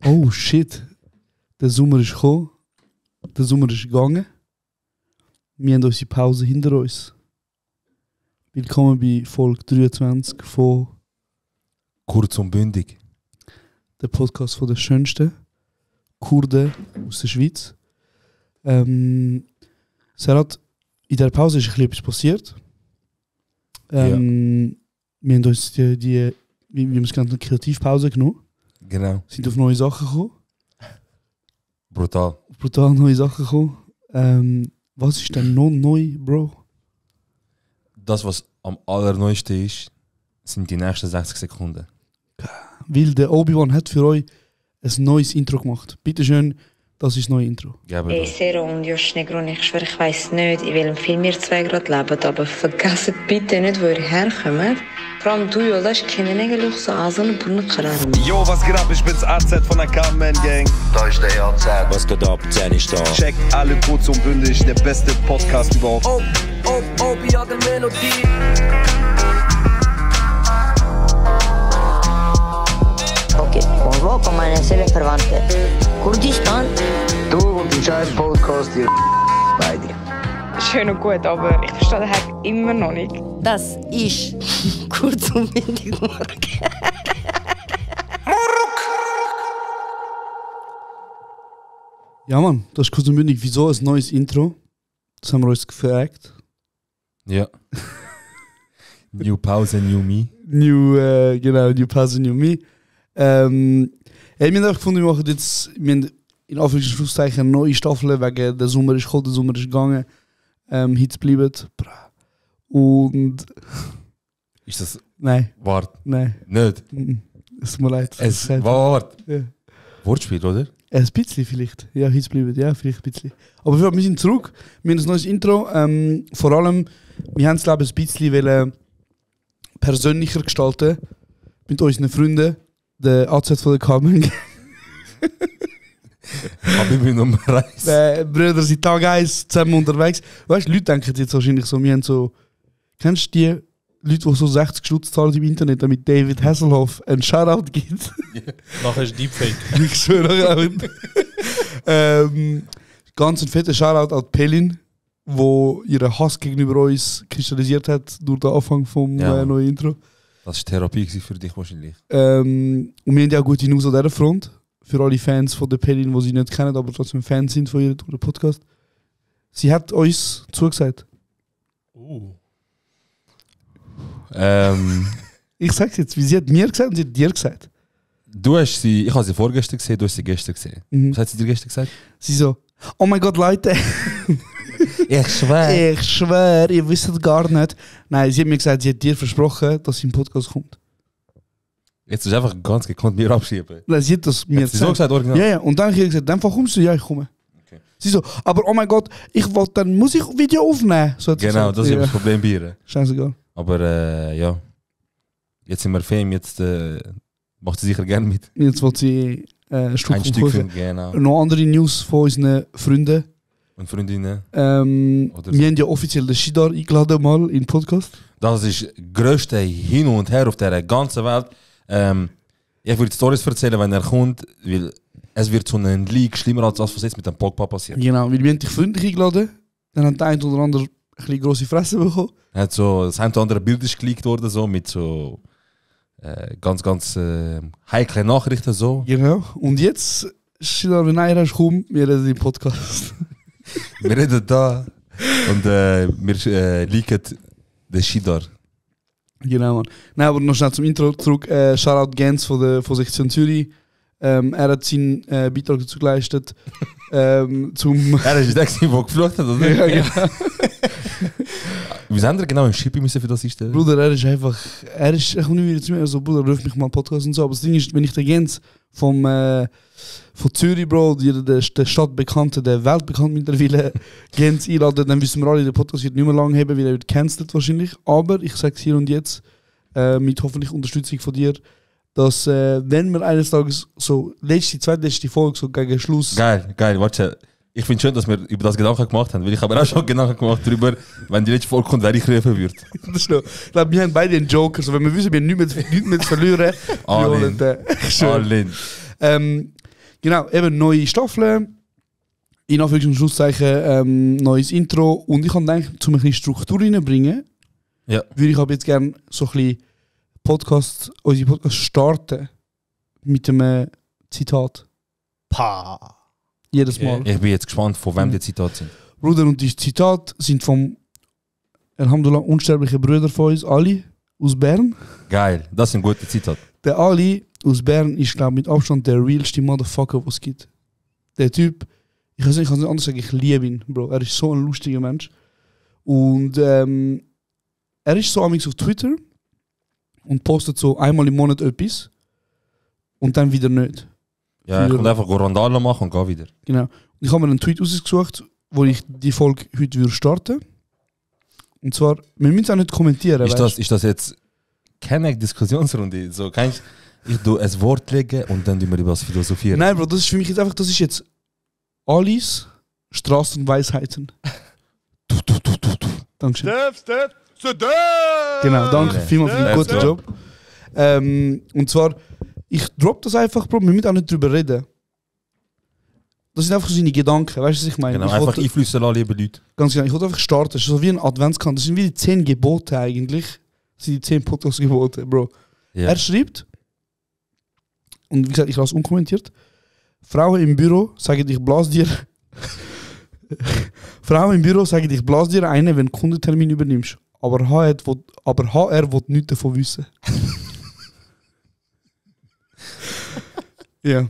Oh shit. Der Sommer ist gekommen. Der Sommer ist gegangen. Wir haben unsere Pause hinter uns. Willkommen bei Folge 23 von Kurz und bündig. Der Podcast von den schönsten Kurden aus der Schweiz. Serhat, in dieser Pause ist etwas passiert. Wir haben uns wie man es genannt, eine Kreativpause genommen. Genau. Sind auf neue Sachen gekommen. Brutal. Brutal neue Sachen gekommen. Was ist denn noch neu, Bro? Das, was am allerneuesten ist, sind die nächsten 60 Sekunden. Weil der Obi-Wan hat für euch ein neues Intro gemacht. Bitte schön, das ist das neue Intro. Ey, Sero und Josh Negron, ich schwöre, ich weiss nicht, in welchem Film ihr zwei gerade lebt, aber vergesst bitte nicht, wo ihr herkommt. Vor allem du, Jolas, kennen eigentlich so Asen und Brunnen. Yo, was geht ab? Ich bin's AZ von der Carmen Gang. Da ist der AZ. Was geht ab? 10 ist da. Check alle kurz und bündig, der beste Podcast überhaupt. Obi hat eine Melodie. Okay, von wo kommen meine Seelenverwandte? Kurdistan? Du und die scheiß Podcast, ihr bei dir. Schön und gut, aber ich verstehe den Hack immer noch nicht. Das ist kurz und bündig morgen. Ja Mann, das ist kurz und bündig. Wieso ein neues Intro? Das haben wir uns gefragt. Ja. New Pause, New Me. New Pause, New Me. Wir haben einfach gefunden, wir machen jetzt in Anführungszeichen eine neue Staffel, wegen der Sommer ist gekommen, der Sommer ist gegangen. Hits bleiben. Und... Ist das... Nein. Wart. Nein. Nicht? Es tut mir leid. Wart. Ja. Wortspiel, oder? Ein bisschen vielleicht. Ja, Hits bleiben. Ja, vielleicht ein bisschen. Aber wir sind zurück. Wir haben ein neues Intro. Vor allem, wir haben es glaube ich ein bisschen persönlicher gestalten mit unseren Freunden. Der AZ von der Carmen. Habibi Nummer 1. Brüder sind Tag 1 zusammen unterwegs. Weißt du, Leute denken jetzt wahrscheinlich so, wir haben so. Kennst du die Leute, die so 60 Stutz zahlen im Internet, damit David Hasselhoff einen Shoutout gibt? Nachher ist Deepfake. Ich schwöre auch. Ganz ein fetter Shoutout an Pelin, wo ihren Hass gegenüber uns kristallisiert hat durch den Anfang vom neuen Intro. Das war Therapie für dich wahrscheinlich. Und wir haben ja auch gute News an dieser Front. Für alle Fans von der Pelin, die sie nicht kennen, aber trotzdem Fans sind von ihr durch den Podcast. Sie hat uns zugesagt. Ich sag's jetzt, wie sie hat mir gesagt und sie hat dir gesagt. Ich habe sie vorgestern gesehen, du hast sie gestern gesehen. Was hat sie dir gestern gesagt? Sie so, oh mein Gott, Leute. Ich schwör, ihr wisst gar nicht. Nein, sie hat mir gesagt, sie hat dir versprochen, dass sie im Podcast kommt. Jetzt ist einfach ganz gekonnt mir abschieben. Nein, sie hat das mir gesagt. Sie so gesagt, original? Ja, und dann habe ich gesagt, dann kommst du, ja, ich komme. Okay. Sie so, aber oh mein Gott, dann muss ich Video aufnehmen. So genau, das ist das Problem bei ihr. Scheißegal. Aber ja, jetzt sind wir Fame, jetzt macht sie sicher gerne mit. Jetzt wird sie ein Stück Film, genau. Noch andere News von unseren Freunden. Und Freundinnen. Wir haben ja offiziell den Shidar eingeladen mal in den Podcast. Das ist das grösste Hin und Her auf der ganzen Welt. Ich würde Storys erzählen, wenn er kommt, weil es wird so ein Leak schlimmer als das, was jetzt mit dem Pogba passiert. Genau, weil wir haben dich freundlich eingeladen, dann hat der eine oder andere ein bisschen grosse Fresse bekommen. Hat so, das ein oder andere Bild ist geleakt worden, so, mit so ganz heiklen Nachrichten. So. Genau, und jetzt, Shidar, wenn einer kommt, wir reden im Podcast. Wir reden da und wir leaken den Shidar. Genau, Mann. Nein, aber noch schnell zum Intro zurück. Shoutout Gens von Sektion Zürich. Er hat seinen Beitrag dazu geleistet. Er ist der, der geflucht hat, oder? Ja, genau. Wie haben wir genau ein Shipping müssen für das einstellen? Bruder, er kommt nicht wieder zu mir, so, Bruder, ruf mich mal einen Podcast und so. Aber das Ding ist, wenn ich den Gens von Zürich, Bro, der Stadtbekannte, der weltbekannt mittlerweile, Gens einladen, dann wissen wir alle, der Podcast wird nicht mehr lang haben, weil er wird cancelled wahrscheinlich. Aber ich sage es hier und jetzt, mit hoffentlich Unterstützung von dir, dass wenn wir eines Tages so zweitletzte Folge so gegen Schluss... Geil, warte. Ich finde schön, dass wir über das Gedanken gemacht haben, weil ich habe auch schon Gedanken gemacht darüber, wenn die letzte Folge kommt, wer ich rufen würde. Das ist noch, ich glaube, wir haben beide einen Joker, so, wenn wir wissen, wir haben nichts mehr zu verlieren. All in. Genau, eben neue Staffeln, in Anführungs- und Schlusszeichen neues Intro. Und ich habe gedacht, um ein bisschen Struktur reinzubringen, würde ich aber jetzt gerne so ein bisschen unsere Podcast starten mit einem Zitat. Pa. Jedes Mal. Ich bin jetzt gespannt, von wem die Zitate sind. Bruder, und die Zitate sind vom Alhamdulillah unsterblichen Brüder von uns, Ali aus Bern. Geil, das sind gute Zitate. Der Ali aus Bern ist, glaube ich, mit Abstand der realste Motherfucker, was es gibt. Der Typ, ich kann es nicht anders sagen, ich liebe ihn, Bro. Er ist so ein lustiger Mensch. Und er ist so amigs auf Twitter und postet so einmal im Monat etwas und dann wieder nicht. Ja, ich kann einfach Randale machen und gehe wieder. Genau. Und ich habe mir einen Tweet ausgesucht, wo ich die Folge heute würde starten. Und zwar, wir müssen es auch nicht kommentieren. Ist das jetzt keine Diskussionsrunde? So, ich tue ein Wort legen und dann tun wir über das philosophieren. Nein, Bro, das ist für mich jetzt einfach, das ist jetzt Alis Straßenweisheiten. Dankeschön. Genau, danke vielmals für den guten Job. Und zwar, ich drop das einfach, Bro, wir müssen auch nicht drüber reden. Das sind einfach so seine Gedanken, weißt du, was ich meine? Genau, ich einfach einflüssen lassen, liebe Leute. Ganz genau, ich wollte einfach starten. Das ist so wie ein Adventskalender. Das sind wie die 10 Gebote eigentlich. Das sind die 10 Podcast-Gebote, Bro. Yeah. Er schreibt, und wie gesagt, ich lasse es unkommentiert, Frauen im Büro sagen, ich blas dir. Frauen im Büro sagen, ich blas dir eine, wenn du Kundentermin übernimmst. Aber HR will nichts davon wissen. Ja.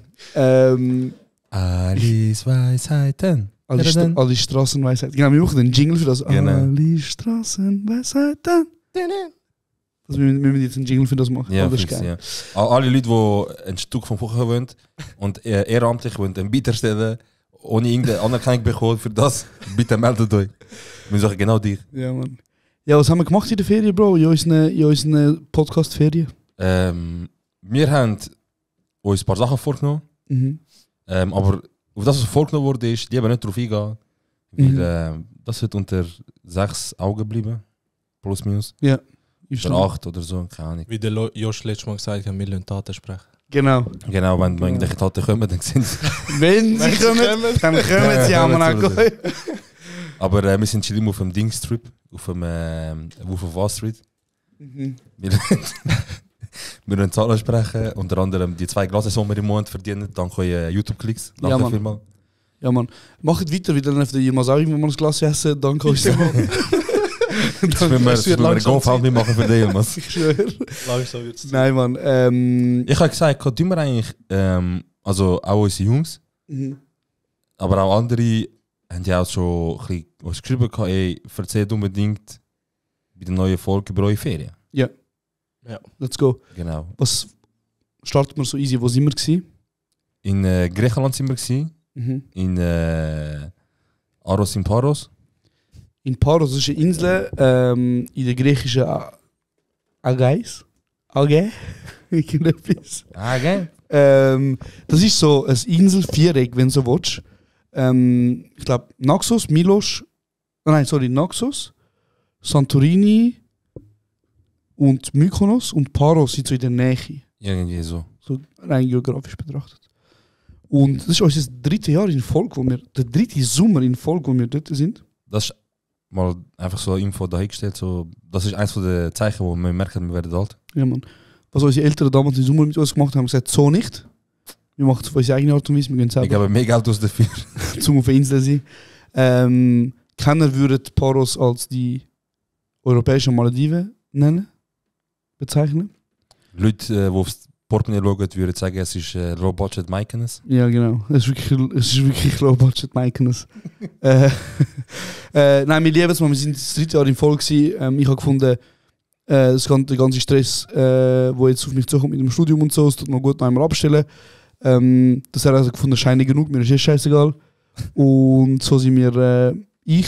Alis Weisheiten. Alle Straßenweisheiten. Genau, wir machen den Jingle für das. Genau. Alle Straßenweisheiten. Also wir müssen jetzt einen Jingle für das machen. Ja, das ist fix, geil. ja. Alle Leute, die ein Stück vom Kuchen wollen und ehrenamtlich wollen einen Bieter stellen, ohne irgendeine Anerkennung bekommen für das, bitte meldet euch. Wir sagen genau dich. Ja, Mann. Ja, was haben wir gemacht in der Ferien, Bro? In unseren Podcast-Ferien? Wir haben uns ein paar Sachen vorgenommen. Mhm. Aber auf das, was vorgenommen wurde, ist, lieber nicht darauf eingehen. Weil das wird unter 6 Augen bleiben. Plus, minus. Ja. Oder 8 oder so, keine Ahnung. Wie der Josh letztes Mal gesagt hat, wir lassen Taten sprechen. Genau. Genau, wenn irgendwelche Taten kommen, dann sind sie. Wenn sie kommen, dann kommen sie auch mal. Aber wir sind schon immer auf dem Dingstrip, auf dem Wolf of Wall Street. Mhm. Wir wollen Zahlen sprechen, unter anderem die 2 Gläser, die wir im Monat verdienen, dank euren YouTube-Klicks. Ja, Danke Mann. vielmals. Ja, Mann. Macht weiter, wieder dann jemand auch irgendwann mal ein Glas essen. Danke euch. Das müssen wir einen GoFundMe machen für den, Mann. Ich schwöre. Langsam wird's. Nein, Mann. Ich habe gesagt, tun wir eigentlich, also auch unsere Jungs, aber auch andere, haben ja auch schon ein bisschen uns geschrieben, ey, erzählt unbedingt bei der neuen Folge über eure Ferien. Ja. Let's go. Genau. Was starten wir so easy? Wo sind wir gewesen? In Griechenland sind wir gewesen, in Aros in Paros. In Paros, das ist eine Insel in der griechischen Ägäis. Irgendetwas. Okay. Das ist so ein Insel-Viereck, wenn du so willst. Ich glaube, Naxos, Naxos, Santorini und Mykonos und Paros sind so in der Nähe. Irgendwie so. So rein geografisch betrachtet. Und das ist unser 3. Jahr in Folge, der 3. Sommer in Folge, wo wir dort sind. Das ist mal einfach so eine Info dahingestellt. So, das ist eines der Zeichen, wo man merkt, wir werden alt. Ja, Mann. Was unsere Eltern damals im Sommer mit uns gemacht haben, gesagt, so nicht. Wir machen es auf unsere eigene Art und Weise, wir gehen selber. Ich gebe mehr Geld aus dafür. Zum auf der Insel sein. Kenner würden Paros als die europäischen Malediven bezeichnen. Leute, die aufs Portemonnaie schauen, würden sagen, es ist Low Budget Mykonos. Ja, genau. Es ist wirklich Low Budget Mykonos. Nein, wir lieben es, wir sind das 3. Jahr in Folge gewesen. Ich habe gefunden, der ganze Stress, der jetzt auf mich zukommt mit dem Studium und so, es tut noch gut noch einmal abstellen. Das hat also gefunden, scheint genug, mir ist eh scheißegal. Und so sind wir,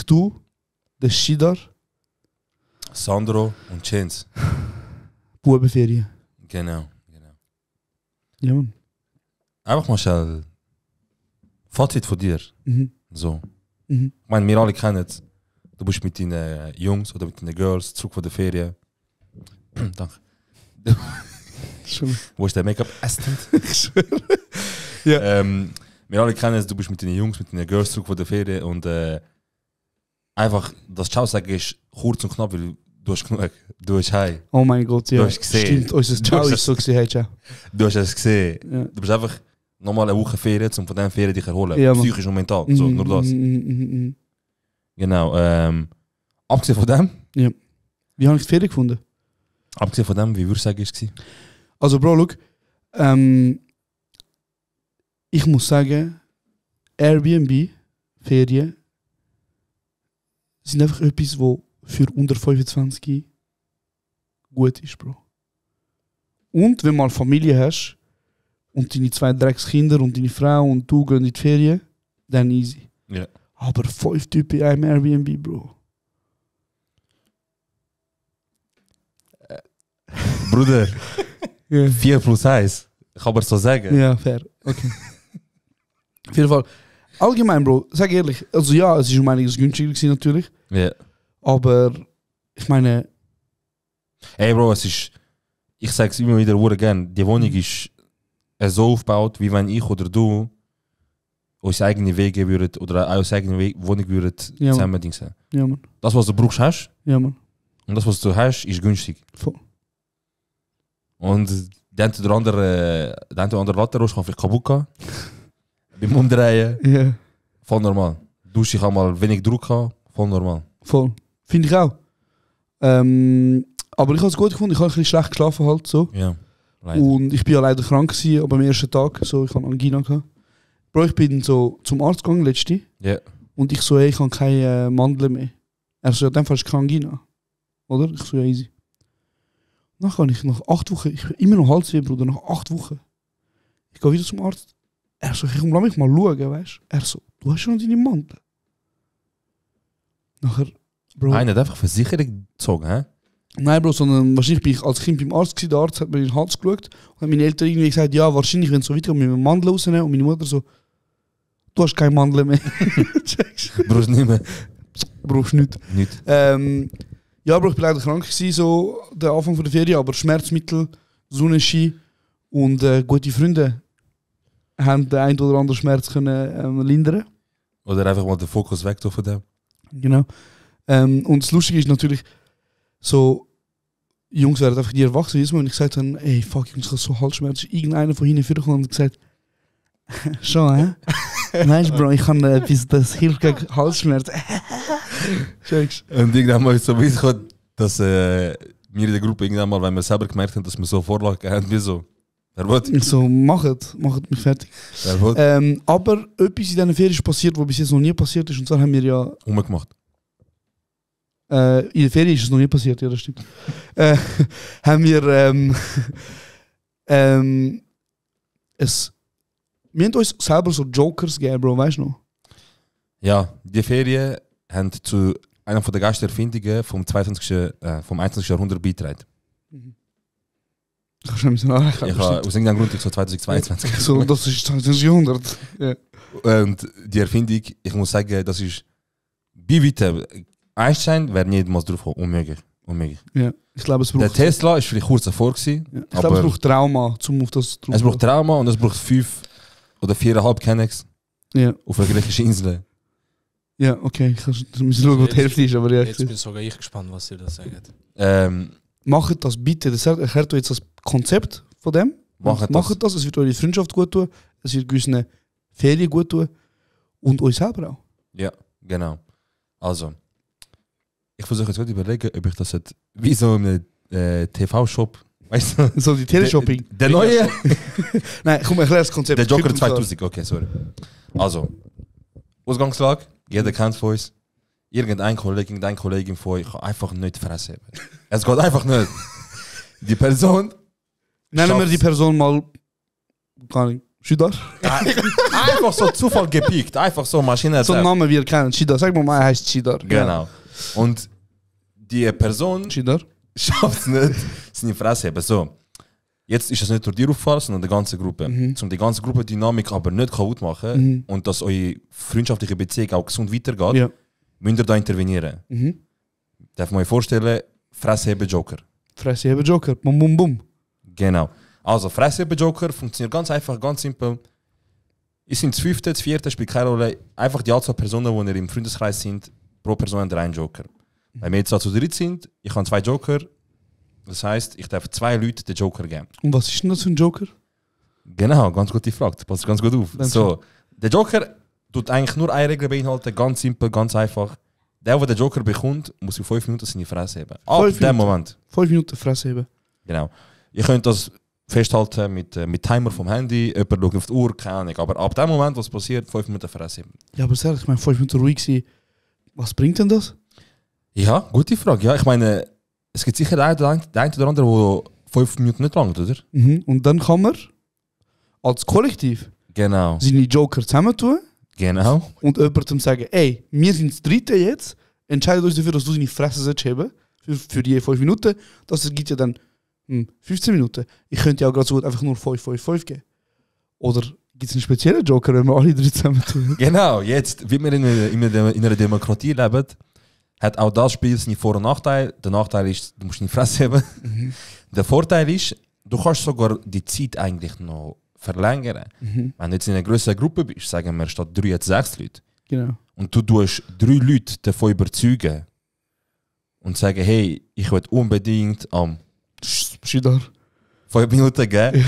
du, der Shidar, Sandro und Chance. Bubenferien. Genau. Ja, Mann. Einfach mal schnell Fazit von dir. So. Ich Mhm. meine, wir alle kennen es. Du bist mit deinen Jungs oder mit deinen Girls zurück von der Ferien. Danke. Wo ist der Make-up-Assistent? Ja. Wir alle kennen es, du bist mit deinen Jungs, mit deinen Girls zurück von der Ferien und einfach das Ciao sagen ist kurz und knapp, weil du hast genug. Du hast Hi. Oh mein Gott, ja. Du hast gesehen. Stimmt, unser Ciao ist so gesehen, hey, ciao. Du hast es gesehen. Ja. Du bist einfach nochmal eine Woche Ferien, um von diesen Ferien dich erholen. Ja, Mann. Psychisch und mental. So, nur das. Mhm. Genau. Abgesehen von dem, Wie habe ich die Ferien gefunden? wie würdest du sagen, ist es? Also Bro, look, ich muss sagen, Airbnb, Ferien, sind einfach etwas, wo für unter 25 gut ist, Bro. Und wenn du mal Familie hast und deine 2 Dreckskinder und deine Frau und du gehen in die Ferien, dann easy. Ja. Aber 5 Typen in einem Airbnb, Bro. Bruder, Ja. 4+1. Ich kann aber so sagen. Ja, fair. Okay. Auf jeden Fall. Allgemein, Bro, sag ehrlich, also ja, es ist um einiges günstiger gewesen, natürlich. Ja. Aber ich meine, Ey Bro, es ist, ich sag's immer wieder gerne, die Wohnung ist so aufgebaut, wie wenn ich oder du unsere eigene Wege würden oder auch unsere eigene Wohnung würden Ja, Mann. zusammen dingsen. ja, Mann. Das, was du brauchst, hast Ja, Mann. und das, was du hast, ist günstig. Voll. Und der eine oder andere Latterost kann vielleicht kaputt gehen. Beim Umdrehen, Ja, voll normal. Dusche ich auch mal wenig Druck haben, voll normal. voll. Finde ich auch. Aber ich habe es gut gefunden, ich habe ein bisschen schlecht geschlafen halt so. Ja, leider. Und ich bin ja leider krank gewesen, aber am ersten Tag, so, ich habe Angina gehabt. Bro, ich bin so zum Arzt gegangen, letzte. Ja. Und ich so, hey, ich habe keine Mandeln mehr. Er so, ja, in dem Fall ist keine Angina. Oder? Ich so, ja, easy. Dann kann ich nach 8 Wochen, ich bin immer noch Halsweh, Bruder, nach 8 Wochen. Ich gehe wieder zum Arzt. Er so, ich lass mich mal schauen, weißt du? Er so, du hast schon deine Mandeln. Nachher, Bro. Einer hat einfach Versicherung gezogen, hä? Nein, Bro, sondern wahrscheinlich bin ich als Kind beim Arzt gewesen, der Arzt hat mir in den Hals geschaut und hat meine Eltern irgendwie gesagt, ja, wahrscheinlich, wenn es so weitergeht, mit meinem Mandel rausnehmen. Und meine Mutter so, du hast keine Mandeln mehr. Brauchst nicht mehr. Brauchst nicht. Nicht. Ja, Bro, ich bin leider krank gewesen, so der Anfang der Ferien, aber Schmerzmittel, Sonnenschein und gute Freunde haben den ein oder anderen Schmerz können lindern. Oder einfach mal den Fokus weg von dem. Genau. Und das Lustige ist natürlich, so, Jungs werden einfach nie erwachsen. Jedes Mal, wenn ich gesagt habe, ey, fuck, Jungs, ich habe so Halsschmerzen, ist irgendeiner von hinten vorgekommen und gesagt, schon, hä? Nein, Bro, ich kann etwas, das hilft gegen Halsschmerzen. Checkst. Und irgendwann mal ist so weit gekommen, dass wir in der Gruppe irgendwann mal, wenn wir selber gemerkt haben, dass wir so Vorlagen haben, wie so, wer will? Ich so, macht mich fertig. Wer will? Aber etwas in diesen Ferien ist passiert, was bis jetzt noch nie passiert ist. Und zwar haben wir ja... Umgemacht. in der Ferien ist es noch nie passiert, ja, das stimmt. Haben wir... wir haben uns selber so Jokers gegeben, Bro, weißt du noch? Ja, die Ferien haben zu einer der Geistererfindungen vom 21. Jahrhundert beigetragen. Ich habe schon ein bisschen nachdenken. Ich habe aus irgendeinem Grund so 2022. So, das ist 20. Jahrhundert. Ja. Und die Erfindung, ich muss sagen, das ist bei weitem, Einstein wäre niemals drauf gekommen. Unmöglich. Ja. Ich glaube, es braucht... Der Tesla ist vielleicht kurz davor gewesen. Ja. Ich glaube, es braucht Trauma, um auf das drauf Es braucht Trauma und es braucht 5 oder 4,5 Kennex Ja. auf einer griechischen Insel. Ja, okay. Ich muss schauen, wo die Hälfte ist, aber ja. Jetzt bin sogar ich gespannt, was ihr da sagt. Macht das bitte. Das erklärt euch jetzt das Konzept von dem. Macht das. Es wird eure Freundschaft gut tun. Es wird gewissen Ferien gut tun. Und euch selber auch. Ja, genau. Also, ich versuche jetzt gerade überlegen, ob ich das jetzt wie so in einem TV-Shop, weißt du? So die Teleshopping. Der neue? Nein, komm, erklär das Konzept. Der Joker Klipp und klar. 2000, okay, sorry. Also, Ausgangslage, jeder kennt von uns. Irgendein Kollegin von euch kann einfach nicht fressen. Es geht einfach nicht. Die Person. Nennen wir die Person mal. Gar nicht. Shida? Einfach so Zufall gepiekt. Einfach so Maschine. So einen Namen, wie ihr kennt. Shida. Sag mal, er heißt Shida. Genau. Und die Person Shida schafft es nicht, seine Fresse haben. So. Jetzt ist es nicht nur dir auffallen, sondern der ganzen Gruppe. Um die ganze Gruppendynamik aber nicht kaputt machen und dass eure freundschaftliche Beziehung auch gesund weitergeht, müsst ihr da intervenieren. Darf man euch vorstellen, Fressheben Joker. Fressheben Joker, bum bum bum. Genau. Also Fressheben Joker funktioniert ganz einfach, ganz simpel. Ist sind das 5., das 4., spielt keine Rolle. Einfach die Anzahl Personen, die im Freundeskreis sind, pro Person hat einen Joker. Wenn wir jetzt zu dritt sind, ich habe 2 Joker. Das heisst, ich darf 2 Leute den Joker geben. Und was ist denn das für ein Joker? Genau, ganz gute Frage. Das passt ganz gut auf. So, der Joker tut eigentlich nur eine Regel beinhalten, ganz simpel, ganz einfach. Der den Joker bekommt, muss in 5 Minuten seine Fresse heben. Ab dem Moment. 5 Minuten Fresse heben. Genau. Ihr könnt das festhalten mit Timer vom Handy, jemand schaut auf die Uhr, keine Ahnung. Aber ab dem Moment, was passiert, 5 Minuten Fresse heben. Ja, aber sehr, ich meine, 5 Minuten ruhig sein. Was bringt denn das? Ja, gute Frage. Ja, ich meine, es gibt sicher den einen oder anderen, der 5 Minuten nicht langt, oder? Und dann kann man als Kollektiv Genau. seine Joker zusammentun Genau. und jemandem sagen, ey, wir sind das Dritte jetzt, entscheidet uns dafür, dass du seine Fresse heben für die 5 Minuten. Das ergibt ja dann 15 Minuten. Ich könnte ja auch gerade so gut einfach nur 5 geben. Oder gibt es einen speziellen Joker, wenn wir alle 3 zusammentun? Genau, jetzt, wie wir in einer Demokratie leben, hat auch das Spiel seine Vor- und Nachteile. Der Nachteil ist, du musst in die Fresse haben. Der Vorteil ist, du kannst sogar die Zeit eigentlich noch verlängern. Wenn du jetzt in einer grösseren Gruppe bist, sagen wir statt 3 jetzt 6 Leute. Genau. Und du tust 3 Leute davon überzeugen und sagen, hey, ich will unbedingt am 5 Minuten geben.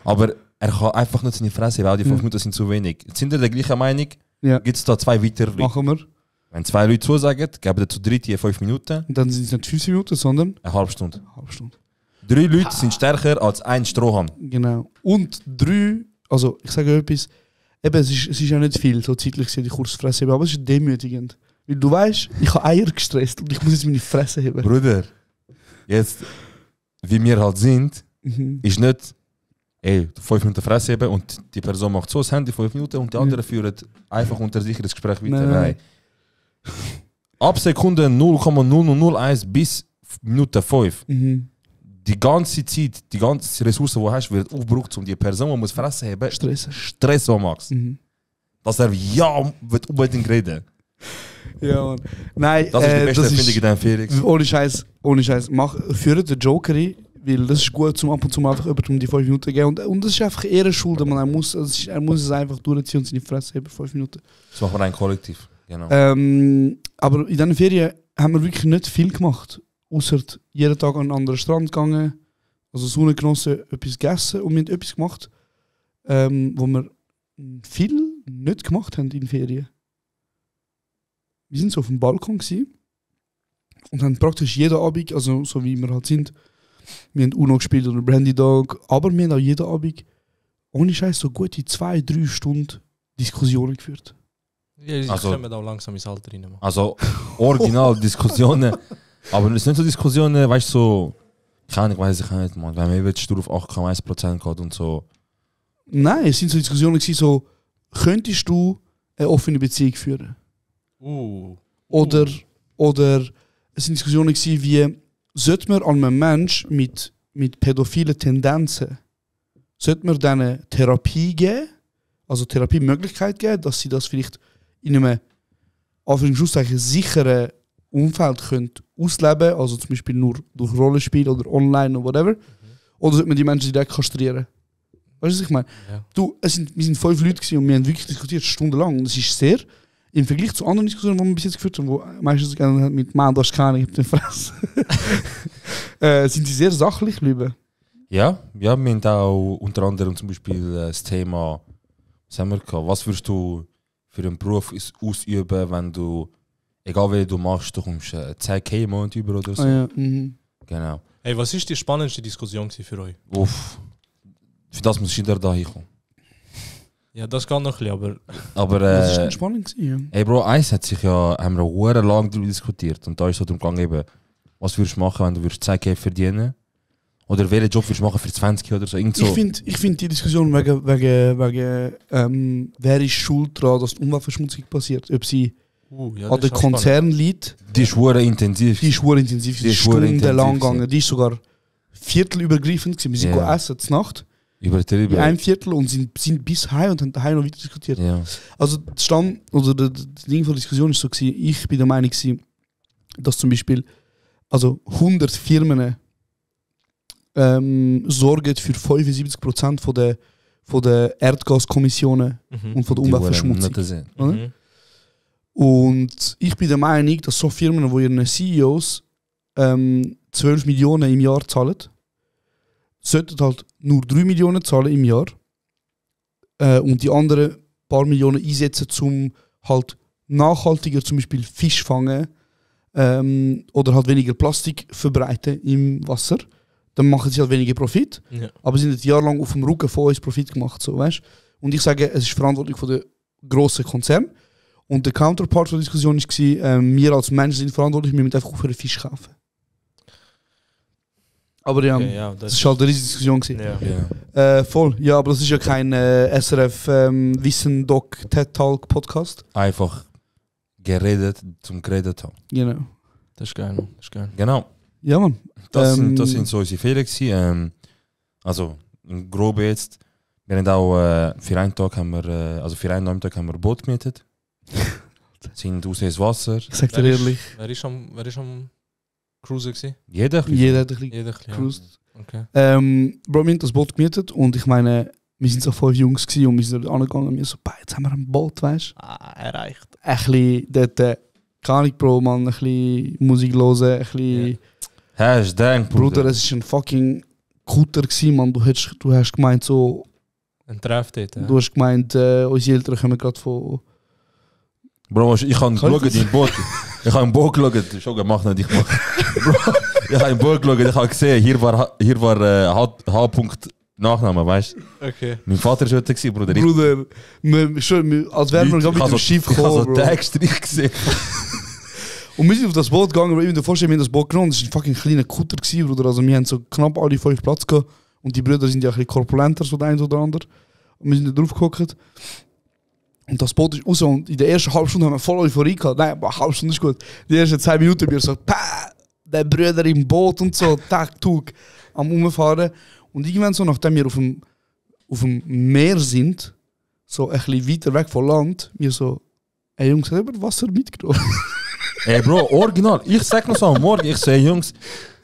Aber er kann einfach nicht seine Fresse, weil die 5 Minuten sind zu wenig. Jetzt sind wir der gleichen Meinung, gibt es da 2 weitere Leute. Machen wir. Wenn 2 Leute zusagen, geben wir zu dritt die 5 Minuten. Und dann sind es nicht 15 Minuten, sondern eine halbe Stunde. 3 3 Leute sind stärker als ein Strohhalm. Genau. Und 3, also ich sage etwas, eben, es ist ja nicht viel, so zeitlich die Kursfresse heben, aber es ist demütigend. Weil du weißt, ich habe Eier gestresst und ich muss jetzt meine Fresse heben. Bruder, jetzt, wie wir halt sind, ist nicht, ey, 5 Minuten Fresse heben und die Person macht so das Handy 5 Minuten und die anderen führen einfach unter sich das Gespräch weiter. Nein. Ab Sekunde 0,0001 bis Minute 5. Die ganze Zeit, die ganze Ressource, die du hast, wird aufgebraucht, um die Person, die muss Fresse haben, Stress am Max. Dass er wird unbedingt reden. Ja, Mann. Nein, das ist die beste Erfindung in diesem Felix. Ohne Scheiß. Führt den Joker ein, weil das ist gut, zum ab und zu einfach über die 5 Minuten gehen. Und das ist einfach eher eine Schuld, man. Er muss es einfach durchziehen und seine Fresse haben 5 Minuten. Das macht man ein Kollektiv. Genau. Aber in diesen Ferien haben wir wirklich nicht viel gemacht. Außer jeden Tag an einen anderen Strand gegangen, also Sonne genossen, etwas gegessen und wir haben etwas gemacht, wo wir viel nicht gemacht haben in den Ferien. Wir sind so auf dem Balkon gewesen und haben praktisch jeden Abend, also so wie wir halt sind, wir haben Uno gespielt oder Brandy Dog, aber wir haben auch jeden Abend ohne Scheiß so gute 2-3 Stunden Diskussionen geführt. Ja, die kommen auch langsam ins Alter rein. Also original Diskussionen. Aber es sind nicht so Diskussionen, weißt du, so, ich weiß nicht, man, wenn man jetzt auf 8,1% geht und so. Nein, es sind so Diskussionen gewesen, so, könntest du eine offene Beziehung führen? Oder es sind Diskussionen gewesen, wie, sollte man an einem Menschen mit pädophilen Tendenzen, sollte man denen Therapie geben, also Therapiemöglichkeit geben, dass sie das vielleicht in einem, Anführungszeichen, sicheren Umfeld könnt ausleben, also zum Beispiel nur durch Rollenspiel oder online oder whatever. Oder sollte man die Menschen direkt kastrieren? Weißt du, was ich meine? Ja. Wir sind 5 Leute gewesen und wir haben wirklich diskutiert, stundenlang. Und es ist sehr, im Vergleich zu anderen Diskussionen, die wir bis jetzt geführt haben, wo meistens mit «Man, du hast keine, ich hab den Fress», sind sie sehr sachlich geblieben. Ja, wir haben auch unter anderem zum Beispiel das Thema, was haben wir gehabt? Was würdest du für einen Beruf ausüben, wenn du, egal wie du machst, du kommst 10.000 im Monat über oder so. Ah, ja. Genau. Hey, was ist die spannendste Diskussion für euch? Uff, für das muss ich da hinkommen. Ja, das geht noch ein bisschen, aber das ist spannend gewesen, ja. Ey Bro, eins haben wir lang darüber diskutiert und da ist so darum gegangen, eben, was würdest du machen, wenn du 10.000 verdienen? Oder welchen Job würdest du machen für 20 oder so? Ich find die Diskussion wegen wer ist schuld daran, dass die Umweltverschmutzung passiert, ob sie an den Konzern liegt. Die ist sehr intensiv. Die ist stundenlang gegangen. Die ist sogar viertelübergreifend gewesen. Wir sind essen zur Nacht. Übertrieben. In einem Viertel und sind bis heim und haben daheim noch weiter diskutiert. Ja. Also das Ding von der Diskussion ist so gewesen, ich bin der Meinung gewesen, dass zum Beispiel 100 Firmen sorgen für 75% von den Erdgaskommissionen und von der Umweltverschmutzung. Oder? Und ich bin der Meinung, dass so Firmen, die ihren CEOs 12 Millionen im Jahr zahlen, sollten halt nur 3 Millionen zahlen im Jahr und die anderen paar Millionen einsetzen, um halt nachhaltiger zum Beispiel Fisch fangen oder halt weniger Plastik verbreiten im Wasser. Dann machen sie halt weniger Profit, aber sie sind jahrelang auf dem Rücken von uns Profit gemacht. So, weißt? Und ich sage, es ist verantwortlich von den grossen Konzernen. Und der Counterpart der Diskussion war, wir als Menschen sind verantwortlich, wir müssen einfach aufhören Fisch kaufen. Aber ja, das war halt eine riesige Diskussion. Voll, ja, aber das ist ja kein SRF Wissen-Doc TED-Talk Podcast. Einfach geredet zum geredet haben. Genau. Das ist geil. Genau. Ja, Mann. Das sind so unsere Fehler gewesen. Also, grob jetzt. Wir haben auch für einen Tag haben wir, für einen Nachmittag haben wir ein Boot gemietet. Sind aus ins Wasser. Ich sag dir ehrlich. Wer ist am Cruisen gewesen? Jeder hat ein bisschen cruised. Okay. Bro, wir haben das Boot gemietet und ich meine, wir sind so 5 Jungs gewesen und wir sind dort angegangen und wir so, jetzt haben wir ein Boot, weißt du? Erreicht. Ein bisschen dort, keine Ahnung, Bro, man, ein bisschen Musik hören, ein bisschen... Hashtag, Bruder, es war ein fucking Kutter gewesen, man. Du hast gemeint so... Ein Treff dort, Du hast gemeint, unsere Eltern kommen gerade von... Bro, ich habe geschaut im Boot. Ich habe im Boot geschaut. Schon, mach nicht, ich mach. Bro, ich habe im Boot geschaut, ich habe gesehen, hier war H-Punkt Nachname, weißt du? Okay. Mein Vater war dort, Bruder. Bruder, als wären wir gerade mit dem Schiff gekommen, Bro. Ich habe so Tagstrich gesehen. Und wir sind auf das Boot gegangen, weil ich mir vorstellen, wir haben das Boot genommen. Das war ein fucking kleiner Kutter gewesen, Bruder. Also wir haben so knapp alle 5 Platz gehabt. Und die Brüder sind ja ein bisschen korpulenter, so der eine oder andere. Und wir sind da drauf geguckt. Und das Boot ist raus und in der ersten halben Stunde haben wir voll Euphorie gehabt. Nein, aber eine halbe Stunde ist gut. Die ersten 2 Minuten wir so, der Brüder im Boot und so, Tag, am Umfahren. Und irgendwann so, nachdem wir auf dem Meer sind, so ein bisschen weiter weg vom Land, wir so, ey Jungs, haben wir Wasser mitgenommen? Ey Bro, original. Ich sag noch so am Morgen, ich so, hey Jungs,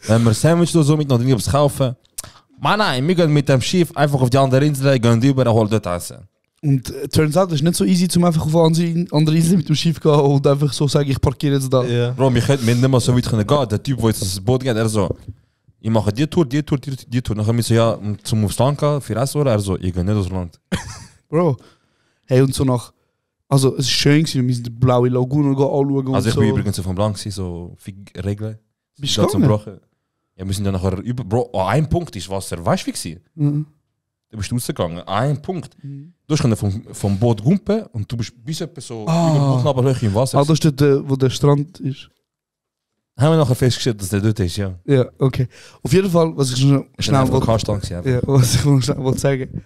wenn wir Sandwich oder so mit noch etwas kaufen, nein, wir gehen mit dem Schiff einfach auf die andere Insel, gehen rüber und holen dort essen. Und turns out, es ist nicht so easy, um einfach auf eine andere Insel mit dem Schiff zu gehen und einfach so sagen, ich parkiere jetzt da. Yeah. Bro, wir hätten nicht mal so weit gehen können. Der Typ, der jetzt das Boot geht, er so, ich mache die Tour. Dann haben wir so, ja, zum aufs Land gehen, für Essen oder? Er so, ich gehe nicht aufs Land. Bro, hey, und so nach, also es ist schön gewesen, wir sind die blaue Lagune anschauen. Also ich so. bin übrigens so vom Blank, so viel Regeln. Bist du gegangen? Ja, wir sind dann nachher über, Bro, ein Punkt ist Wasser, weißt du wie Mhm. Du bist rausgegangen, ein Punkt. Du hast vom Boot gumpen und du bist bis etwa so über Bauchnabelhöhe im Wasser. Das ist dort, wo der Strand ist. Haben wir nachher festgestellt, dass der dort ist, ja. Ja, okay. Auf jeden Fall, was ich schnell wollte... Ja, was ich schnell wollte sagen.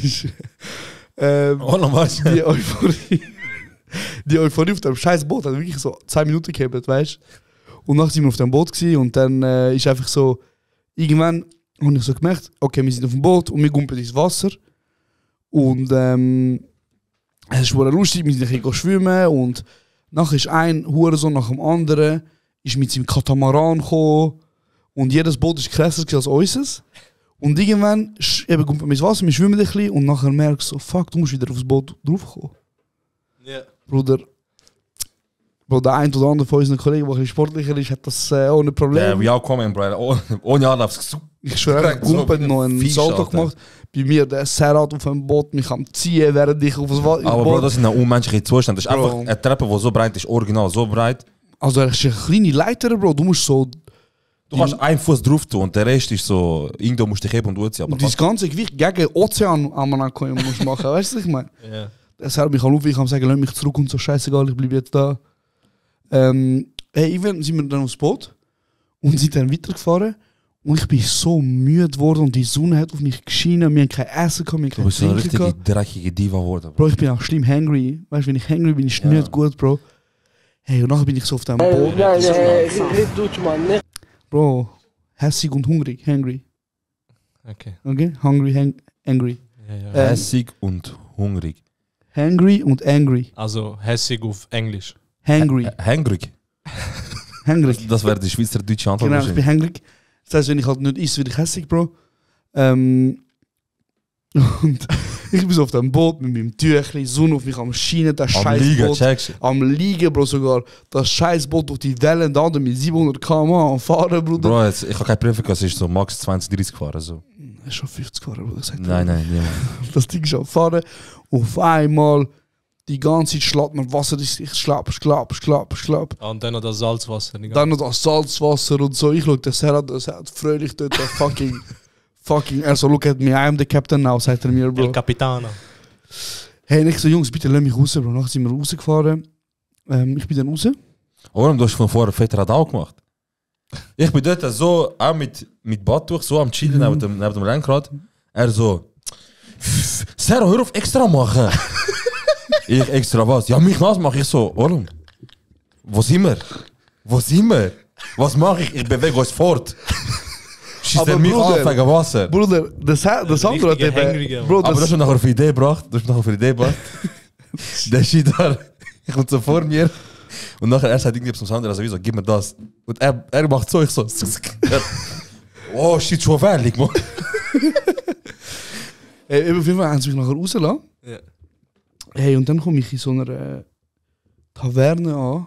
ist, die Euphorie auf dem scheiß Boot hat wirklich so 2 Minuten gehabt, weißt du? Und nachher sind wir auf dem Boot gewesen und dann ist einfach so, irgendwann habe ich so gemerkt, okay, wir sind auf dem Boot und wir gumpen ins Wasser. Und es ist schon lustig, wir sind ein bisschen schwimmen und nachher ist ein Hurensohn nach dem anderen ist mit seinem Katamaran gekommen und jedes Boot ist krasser als unseres. Und irgendwann eben gumpen wir ins Wasser, wir schwimmen ein bisschen und nachher merkst du so, fuck, du musst wieder aufs Boot draufkommen. Yeah. Bruder, der ein oder andere von unseren Kollegen, der ein bisschen sportlicher ist, hat das ohne Probleme. Ja, wir auch kommen, Bro. Ohne Anlauf. Ich schwöre, ich habe noch einen Salto gemacht. Bei mir, der Serrat auf dem Boot, mich am ziehen, während ich auf das Boot... Aber Bro, das ist ein unmenschlicher Zustand. Das ist einfach eine Treppe, die so breit ist, original so breit. Also, das ist eine kleine Leiter, Bro. Du musst so... Du kannst einen Fuß drauf tun und der Rest ist so... Irgendwo musst du dich heben und durchziehen. Und das ganze Gewicht gegen den Ozean am machen musst machen. Weißt du, was ich meine? Ja. Das hat mich auf, ich kann sagen, lass mich zurück und so, scheißegal, ich bleibe jetzt da. Irgendwann sind wir dann aufs Boot und sind dann weitergefahren. Und ich bin so müde geworden und die Sonne hat auf mich geschienen. Wir haben kein Essen gehabt, wir haben kein Du bist so eine Trinken richtige dreckige Diva geworden. Bro, ich bin auch schlimm hangry. Weißt du, wenn ich hangry bin, ist es nicht gut, Bro. Hey, und nachher bin ich so auf dem Boot. Bro, hässig und hungrig. Hangry. Okay. Okay? Hungry, angry. Ja. Hässig und hungrig. Hangry und angry. Also hässig auf Englisch. Hangry. Hangrig. Hangrig. Das wäre die schweizerdeutsche Antwort. Genau, ich bin hangrig. Das heißt, wenn ich halt nicht esse, werde ich hässig, Bro. Und Und ich bin so auf dem Boot mit meinem Tüchli, Sonne auf mich am Schienen, das Am scheiß Liegen, Boot. checkst du? Am Liegen, Bro, sogar. Das scheiß Boot durch die Wellen da mit 700 km/h am Fahren, Bruder. Bro, jetzt, ich habe keine Prüfung, es ist so max 20, 30 gefahren. So. Er ist schon 50 gefahren, Bruder. Sagt Nein, niemand. Das Ding ist am Fahren. Auf einmal die ganze Zeit schlägt mir Wasser ins Gesicht. Schlapp. Und dann noch das Salzwasser. Dann noch das Salzwasser und so. Ich schaue das her, das hat fröhlich dort fucking. Er so, look at me, I am the captain now, sagt er mir, Bro. El Capitano. Hey, und ich so, Jungs, bitte lass mich raus, Bro. Nachher sind wir rausgefahren. Ich bin dann raus. Warum du hast von vorher Vetter hat auch gemacht? Ich bin dort so, auch mit Badtuch, so am Chillen neben dem Lenkrad. Er so, Sarah, hör auf extra machen. Ich extra was? Ja, mich nass mache ich so. Warum? Wo sind wir? Was mache ich? Ich bewege uns fort. Schießt er mich Bruder, auf wegen Wasser. Bruder, das andere hat eben... Bro, Aber das hast du nachher auf die Idee gebracht. Der steht da, ich komme so vor mir. Und nachher er sagt irgendwie zum Sandra, also wie so, gib mir das. Und er macht so, ich so. Oh, shit, schon fertig, Mann. Hey, auf jeden Fall haben sie mich nachher rausgelassen. Ja. Hey, und dann komme ich in so einer Taverne an.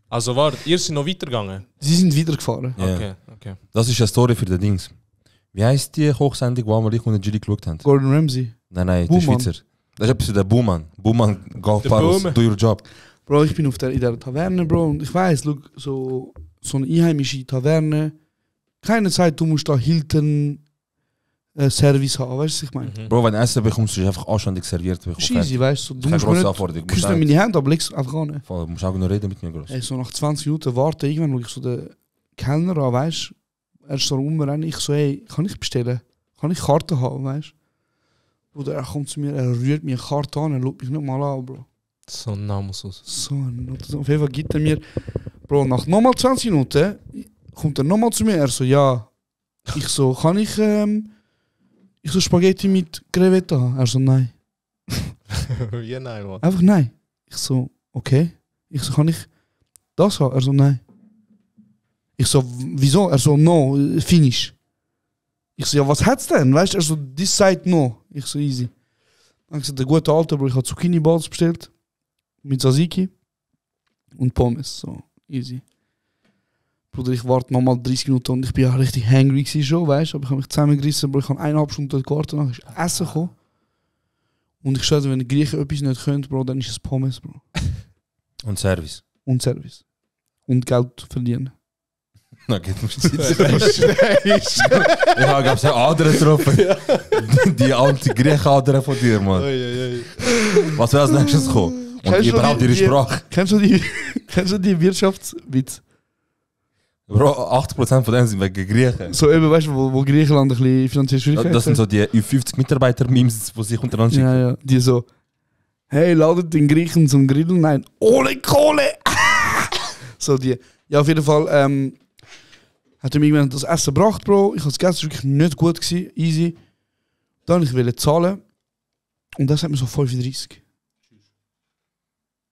Also warte, ihr seid noch weitergegangen? Sie sind weitergefahren. Ja. Okay. Das ist eine Story für den Dings. Wie heisst die Hochsendung, wo ich und der Jury geschaut haben? Gordon Ramsay. Nein, der Buhmann. Schweizer. Das ist etwas für den Buhmann. Buhmann, Golf Der Paros, Buhmann. do your job. Bro, ich bin in der Taverne, Bro. Und ich weiss, look, so eine einheimische Taverne. Keine Zeit, du musst da Hilton Service haben, weißt du, was ich meine? Bro, wenn du Essen bekommst, ist einfach anständig serviert. Ist easy, weißt du. Du Keine musst mir grosse nicht Anforderung. küsst nicht meine Hände, aber legst einfach an. Du musst auch noch reden mit mir, groß. Ey, so nach 20 Minuten warten, irgendwann schaue ich so den Kellner an, weißt du. Er ist so rumrennen, ich so, hey, kann ich bestellen? Kann ich Karte haben, weißt du? Oder er kommt zu mir, er rührt mir eine Karte an, er schaut mich nicht mal an, Bro. So ein Namus. So, auf jeden Fall gibt er mir, Bro, nach nochmal 20 Minuten kommt er nochmal zu mir, er so, ja. Ich so, kann ich so Spaghetti mit Crevette haben? Er so, nein. Ja, nein, Mann. Einfach nein. Ich so, okay. Ich so, kann ich das haben? Er so, nein. Ich so, wieso? Er so, no, finish. Ich so, ja, was hat's denn? Weißt du, er so, this side no. Ich so, easy. Dann gesagt, der gute Alte, Bro, ich habe Zucchini Balls bestellt. Mit Tzatziki. Und Pommes, so, easy. Bruder, ich warte nochmal 30 Minuten und ich bin ja richtig hangry schon, weißt du? Aber ich habe mich zusammengerissen, Bro, ich habe 1,5 Stunden dort gewartet, dann ist Essen gekommen. Und ich sage, wenn die Griechen etwas nicht können, Bro, dann ist es Pommes, Bro. Und Service. Und Service. Und Geld verdienen. Na, geht musst du Ich habe, glaube ich, eine andere getroffen. Die Anti-Griechen-Adere von dir, Mann. Was wäre als nächstes gekommen? Und überhaupt ihre Sprache. Kennst du die Wirtschaftswitz? Bro, 80% von denen sind wegen Griechen. So eben, weißt du, wo Griechenland ein bisschen finanziell schwierig ist. Das sind so die 50 Mitarbeiter-Memes, die sich untereinander schicken. Ja, die so, hey, ladet den Griechen zum Grillen ein. Ohne Kohle! So die. Ja, auf jeden Fall hat er mir irgendwann das Essen gebracht, Bro. Ich habe es gegessen, es war wirklich nicht gut gewesen, easy. Dann wollte ich zahlen. Und das hat mir so 35.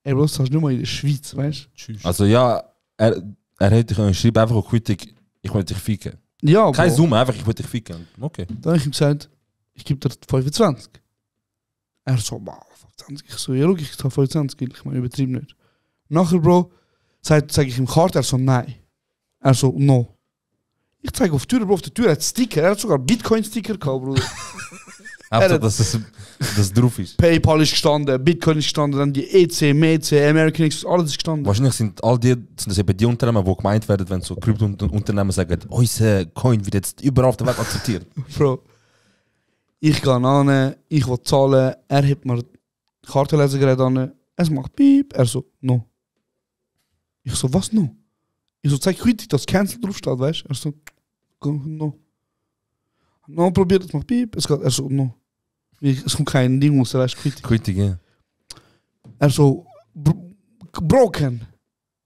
Ey, Bro, das hast du nur mal in der Schweiz, weißt du? Also ja, er hätte schreiben einfach eine Quittung, ich wollte dich ficken. Ja, Keine Bro. Summe, einfach ich wollte dich ficken. Okay. Dann habe ich ihm gesagt, ich gebe dir 25. Er so, wow, 25. Ich so, ja, ich zahle 25, ich meine, übertrieben nicht. Nachher, Bro, sage ich ihm Karte, er so, nein. Er so, no. Ich zeige auf die Tür, Bro, auf der Tür hat Sticker, er hat sogar Bitcoin-Sticker gehabt, Bruder. Einfach, dass das drauf ist. PayPal ist gestanden, Bitcoin ist gestanden, dann die EC, MEC, American Express, alles ist gestanden. Wahrscheinlich sind das eben die Unternehmen, die gemeint werden, wenn so Krypto-Unternehmen sagen, unser Coin wird jetzt überall auf der Welt akzeptiert. Bro, ich gehe an, ich will zahlen, er hat mir Kartenlesegerät an, es macht Piep, er so, no. Ich so, was no? Ich so, zeig richtig, dass Cancel drauf steht, weißt du? Er so, no. No, probiert, es macht Piep, es geht, er so, no. Es kommt kein Ding raus, weißt du, Quittung, ja. Er so, broken.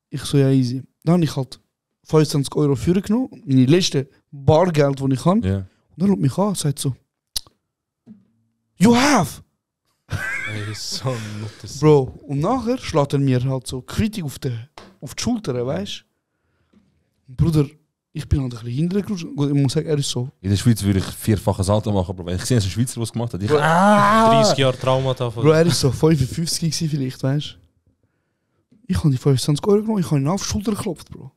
Ich so, ja, easy. Dann habe ich halt 25 Euro für genommen, meine letzte Bargeld, das ich habe. Ja. Und dann schaut mich an und sagt so, you have! Ey, so ein Nuttes. Bro, und nachher schlägt er mir halt so Quittung auf die Schulter, weißt du? Bruder, Ich bin halt ein bisschen hintergerutscht. Gut, ich muss sagen, er ist so. In der Schweiz würde ich 4-fache Salto machen, Bro. Wenn ich sehe, dass ein Schweizer was gemacht hat, ich... 30 Jahre Traumata von. Bro, er ist so 55 gewesen vielleicht, weißt du? Ich habe die 25 Euro genommen, ich habe ihn auf die Schulter geklopft, Bro.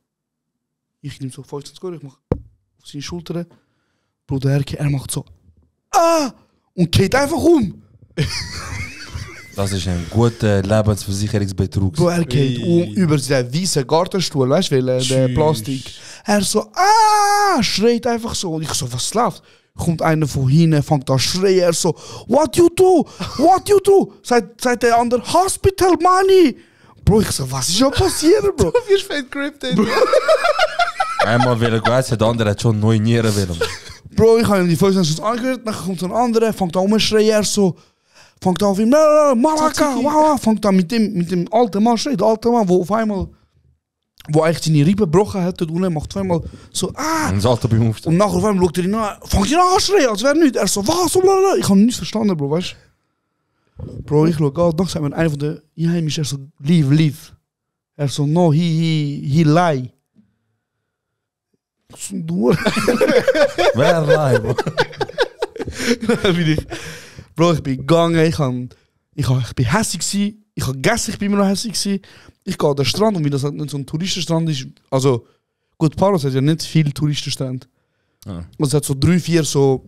Ich nehme so 25 Euro, ich mache auf seine Schulter. Bro, er macht so und geht einfach um. Das ist ein guter Lebensversicherungsbetrug. Bro, er geht über diesen weißen Gartenstuhl, weißt du, der Plastik. Er so, schreit einfach so. Und ich so, was läuft? Kommt einer von hinten, fängt an zu schreien. Er so, what you do? What you do? Sagt der andere, Hospital Money. Bro, ich so, was ist schon passiert, Bro? Du wirst fett gripped. Einmal will er gehen, der andere hat schon neue Nieren willen. Bro, ich habe ihm die 25 angehört, dann kommt so ein anderer, fängt an umzuschreien, er so, fängt an auf ihm, Malaka, wow, fängt an mit dem alten Mann schreien, der alte Mann, wo auf einmal, wo eigentlich seine Rippen gebrochen hat, dort unten, macht zweimal so, Und Salto beim Aufstehen. Und nachher auf einmal schaut er ihn an, fängt ihn an zu schreien, als wäre nichts. Er so, was, blablabla. Ich habe nichts verstanden, Bro, weißt du? Bro, ich schaue an, dann sagt mir einer von den Einheimischen, er so, leave. Er so, no, he lie. So duur. Wer lie, Bro? Bro, ich bin gegangen, ich bin hässig gewesen, ich habe gegessen, ich bin immer noch hässig gewesen. Ich gehe an den Strand, und wie das halt nicht so ein Touristenstrand ist, also, gut, Paros hat ja nicht viele Touristenstrände. Also es hat so 3-4 so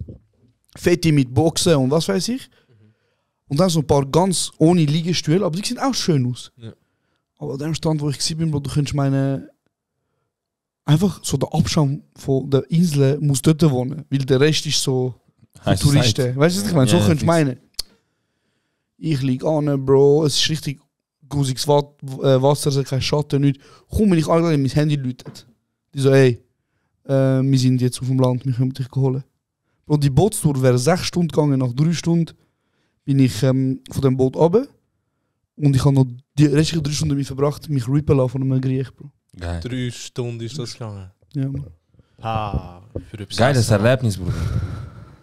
Fette mit Boxen und was weiß ich. Und dann so ein paar ganz ohne Liegestühle, aber die sehen auch schön aus. Ja. Aber an dem Stand, wo ich war, Bro, du könntest meine... Einfach so der Abstand von der Insel muss dort wohnen, weil der Rest ist so Touristen. Weißt du, was ich meine? So könntest du meinen. Ich liege an, Bro, es ist richtig grusiges Wasser, es hat keinen Schatten, nichts. Komm, wenn ich angelegt, mein Handy läutet. Die so, ey, wir sind jetzt auf dem Land, wir können dich holen. Bro, die Bootstour wäre 6 Stunden gegangen, nach 3 Stunden bin ich von dem Boot runter. Und ich habe noch die restlichen 3 Stunden damit verbracht, mich rippen lassen von einem Griech, Bro. Geil. 3 Stunden ist das gegangen. Ja, Mann. Für etwas. Geiles Erlebnis, Bruder.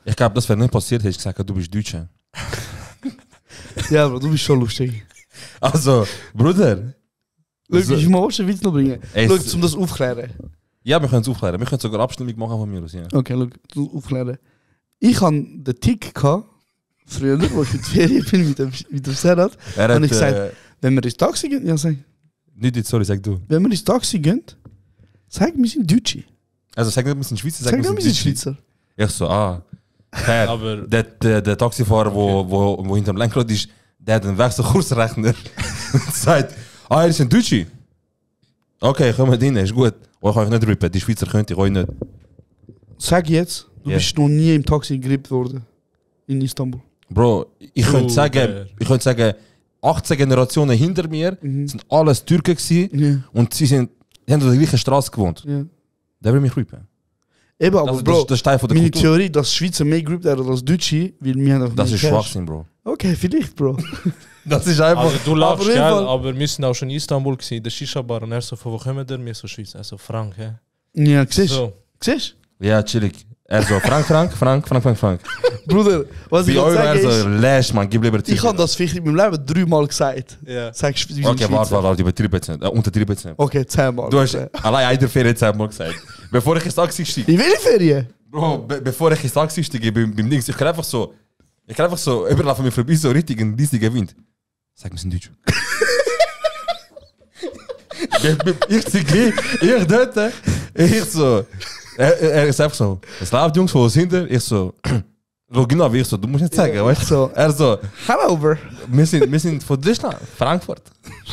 Ich glaube, das wäre nicht passiert, hätte ich gesagt, du bist Deutscher. Ja, Bro, du bist schon lustig. Also, Bruder. Ich muss einen Witz noch bringen. Schau, um das aufklären. Ja, wir können es aufklären. Wir können sogar Abstimmung machen von mir aus. Ja. Okay, schau, aufklären. Ich hatte den Tick gehabt, früher, wo ich in die Ferien bin mit dem Serhat. Und ich gesagt, wenn wir ins Taxi gehen, ja, sag. Nicht, sorry, sag du. Wenn wir ins Taxi gehen, sag, wir sind Deutsche. Also sag nicht, wir sind Schweizer, sag wir sind Schweizer. Ich so, fair. Aber der Taxifahrer, wo hinter dem Lenkrad ist, der hat einen Wechselkursrechner und sagt, er ist ein Deutsche. Okay, komm mal rein, ist gut. Oh, ich kann euch nicht rippen, die Schweizer könnt ich euch nicht. Sag jetzt, du bist noch nie im Taxi gerippt worden. In Istanbul. Bro, ich könnte sagen, 18 Generationen hinter mir sind alles Türken gewesen und sie haben auf der gleichen Straße gewohnt. Ja. Der will mich rippen. Eben, aber Bro, das ist Teil von der meine Kultur. Theorie, dass Schweizer mehr gerippt werden als Deutsche, weil wir haben das ist Schwachsinn, Bro. Okay, vielleicht, Bro. Das ist einfach... Also du lachst, gell, aber wir sind auch schon in Istanbul gewesen, der Shisha-Bar, und er so, von wo kommen wir? Wir so Schweiz, also Frank, hä? Ja, siehst du? So. Siehst du? Ja, chillig. Er so, Frank. Bruder, was ich sagen ist... Er so, Lash, man, gib lieber Zeit. Ich habe das vielleicht in meinem Leben 3-mal gesagt. Ja. Sagst du, okay, warte, übertrieben jetzt nicht. Untertrieben jetzt nicht. Okay, 10-mal. Du hast allein eine Ferien 10-mal gesagt. Bevor ich ins Taxi steige... In welche Ferien? Bro, bevor ich ins Taxi steige, beim Dings, ich kann einfach so, überlaufen mir vorbei, so richtig ein riesiger Wind. Sag, wir sind Deutsch. ich dort, ich so, er ist einfach so, es läuft Jungs, wo es hinter, ich so, genau wie ich so, du musst nicht sagen, weißt du? Er so, Hannover. Wir sind von Deutschland, Frankfurt.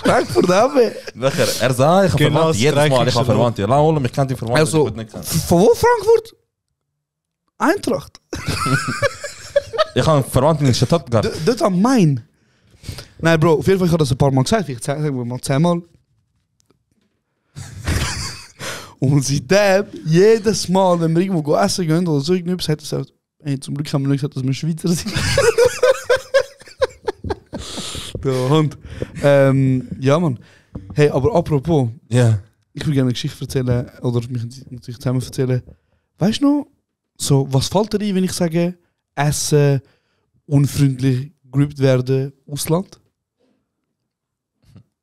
Frankfurt, aber. Nachher, er sagt, ich habe Verwandte, jedes Mal, ich habe Verwandte. Lass holen, ich kann die Verwandte, also, ich nicht kennen. Von wo Frankfurt? Eintracht. Ich habe Verwandte in der Stadt gehabt. Das am Main. Nein, Bro, auf jeden Fall, ich habe das ein paar Mal gesagt, ich sage mal 10-mal. Und seitdem, jedes Mal, wenn wir irgendwo essen gehen oder so irgendwas, hat er gesagt, hey, zum Glück haben wir nicht gesagt, dass wir Schweizer sind. Ja, Hand. Ja, Mann. Hey, aber apropos, ich will gerne eine Geschichte erzählen, oder mich natürlich zusammen erzählen. Weißt du noch, so, was fällt dir ein, wenn ich sage, Essen, unfreundlich gerippt werden, Ausland?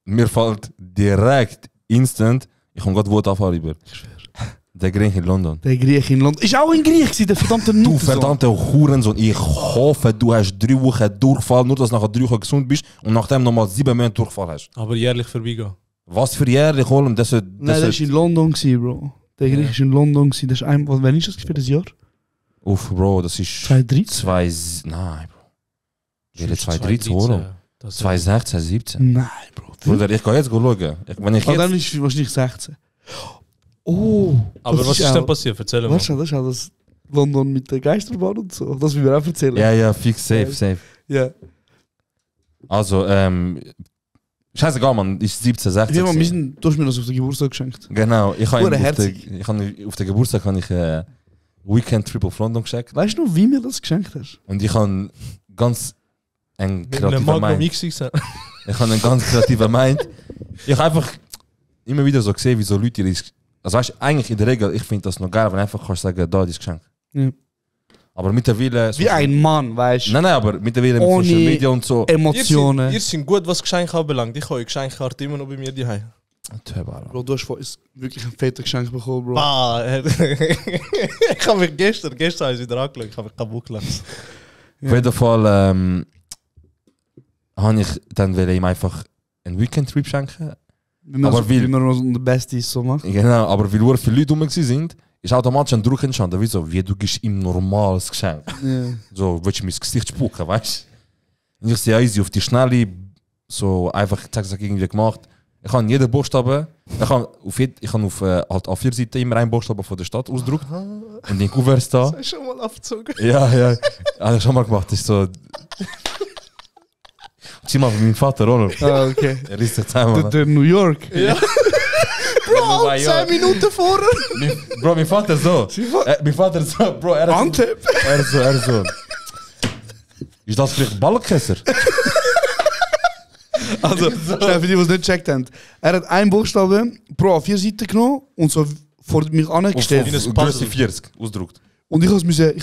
Mir fällt direkt instant, ich komme gerade Wut auf über. Der Griech in London. Der Griech in London. Ist auch ein Griech gewesen, der verdammte Du Nutte. verdammte Hurensohn, ich hoffe, du hast 3 Wochen Durchfall, nur dass du nachher 3 Wochen gesund bist und nachdem nochmal 7 Monate Durchfall hast. Aber jährlich vorbeigehen. Was für jährlich holen? Das Nein, der ist in London gewesen, Bro. Der Griech ist in London gewesen. Das ist wann ist das für das Jahr? Uff, Bro, das ist... 2013? Nein, Bro. Wäre 2013, oder? 2016, 17. Nein, Bro. Bruder, ich kann jetzt schauen. Wenn ich Dann jetzt... ist wahrscheinlich 16. Oh. Aber was ist auch- denn passiert? Erzähl mal. Weißt du, das ist auch das London mit der Geisterbahn und so. Das will wir auch erzählen. Ja, fix, safe. Ja. Also, scheißegal, man, ist 17, 16. Ja, man, gewesen. du hast mir das auf den Geburtstag geschenkt. Genau, ich habe Hure auf herzig. auf den Geburtstag habe ich Weekend Trip auf London geschenkt. Weißt du noch, wie mir das geschenkt hast? Und ich habe ganz ein Mit einem kreativer Magnum Mind. X. Ich habe einen ganz kreativer Mind. Ich habe einfach immer wieder so gesehen, wie so Leute ihre... Also weißt du, eigentlich in der Regel, ich finde das noch geil, wenn du einfach kannst sagen, da ist Geschenk. Ja. Aber mittlerweile... Wie ein Mann, weißt du? Nein, aber mittlerweile mit Ohne Social Media und so... Emotionen. Ihr seid gut, was Geschenke anbelangt. Ich habe eure Geschenkkarte immer noch bei mir daheim. Bro, du hast von uns wirklich ein fettes Geschenk bekommen, Bro. Ich habe mich gestern wieder angeschaut, ich habe mich kaputt gelassen. Auf jeden Fall habe ich dann will ihm einfach einen Weekend-Trip schenken. Wie man, aber so, wie man noch so der Beste so macht. Genau, aber weil nur viele Leute rum sind, ist automatisch ein Druck entstanden. Wieso? Wie du gibst ihm normales Geschenk. Ja. So, willst du mir ins Gesicht spucken, weißt du? Und ich sehe easy auf die Schnelle, so einfach zack, irgendwie gemacht. Ich habe jeden Buchstaben, ich habe auf halt A4 Seiten immer einen Buchstaben von der Stadt ausgedruckt. Und den Kuverts da. Das hast du schon mal abgezogen. Ja, habe ich schon mal gemacht. Das ist so. Zieh mal von meinem Vater, oder? Ah, okay. Er ist sich zusammen. Der New York. Ja. Bro, 10 Minuten vorher. Bro, mein Vater so. Mein Vater so, Bro, er Antep. Er so. Ist das vielleicht Ballenkesser? Also, für die, die es nicht gecheckt haben. Er hat einen Buchstaben pro A4 Seite genommen und so vor mich angestellt. Auf Größe 40 ausgedruckt. Und ich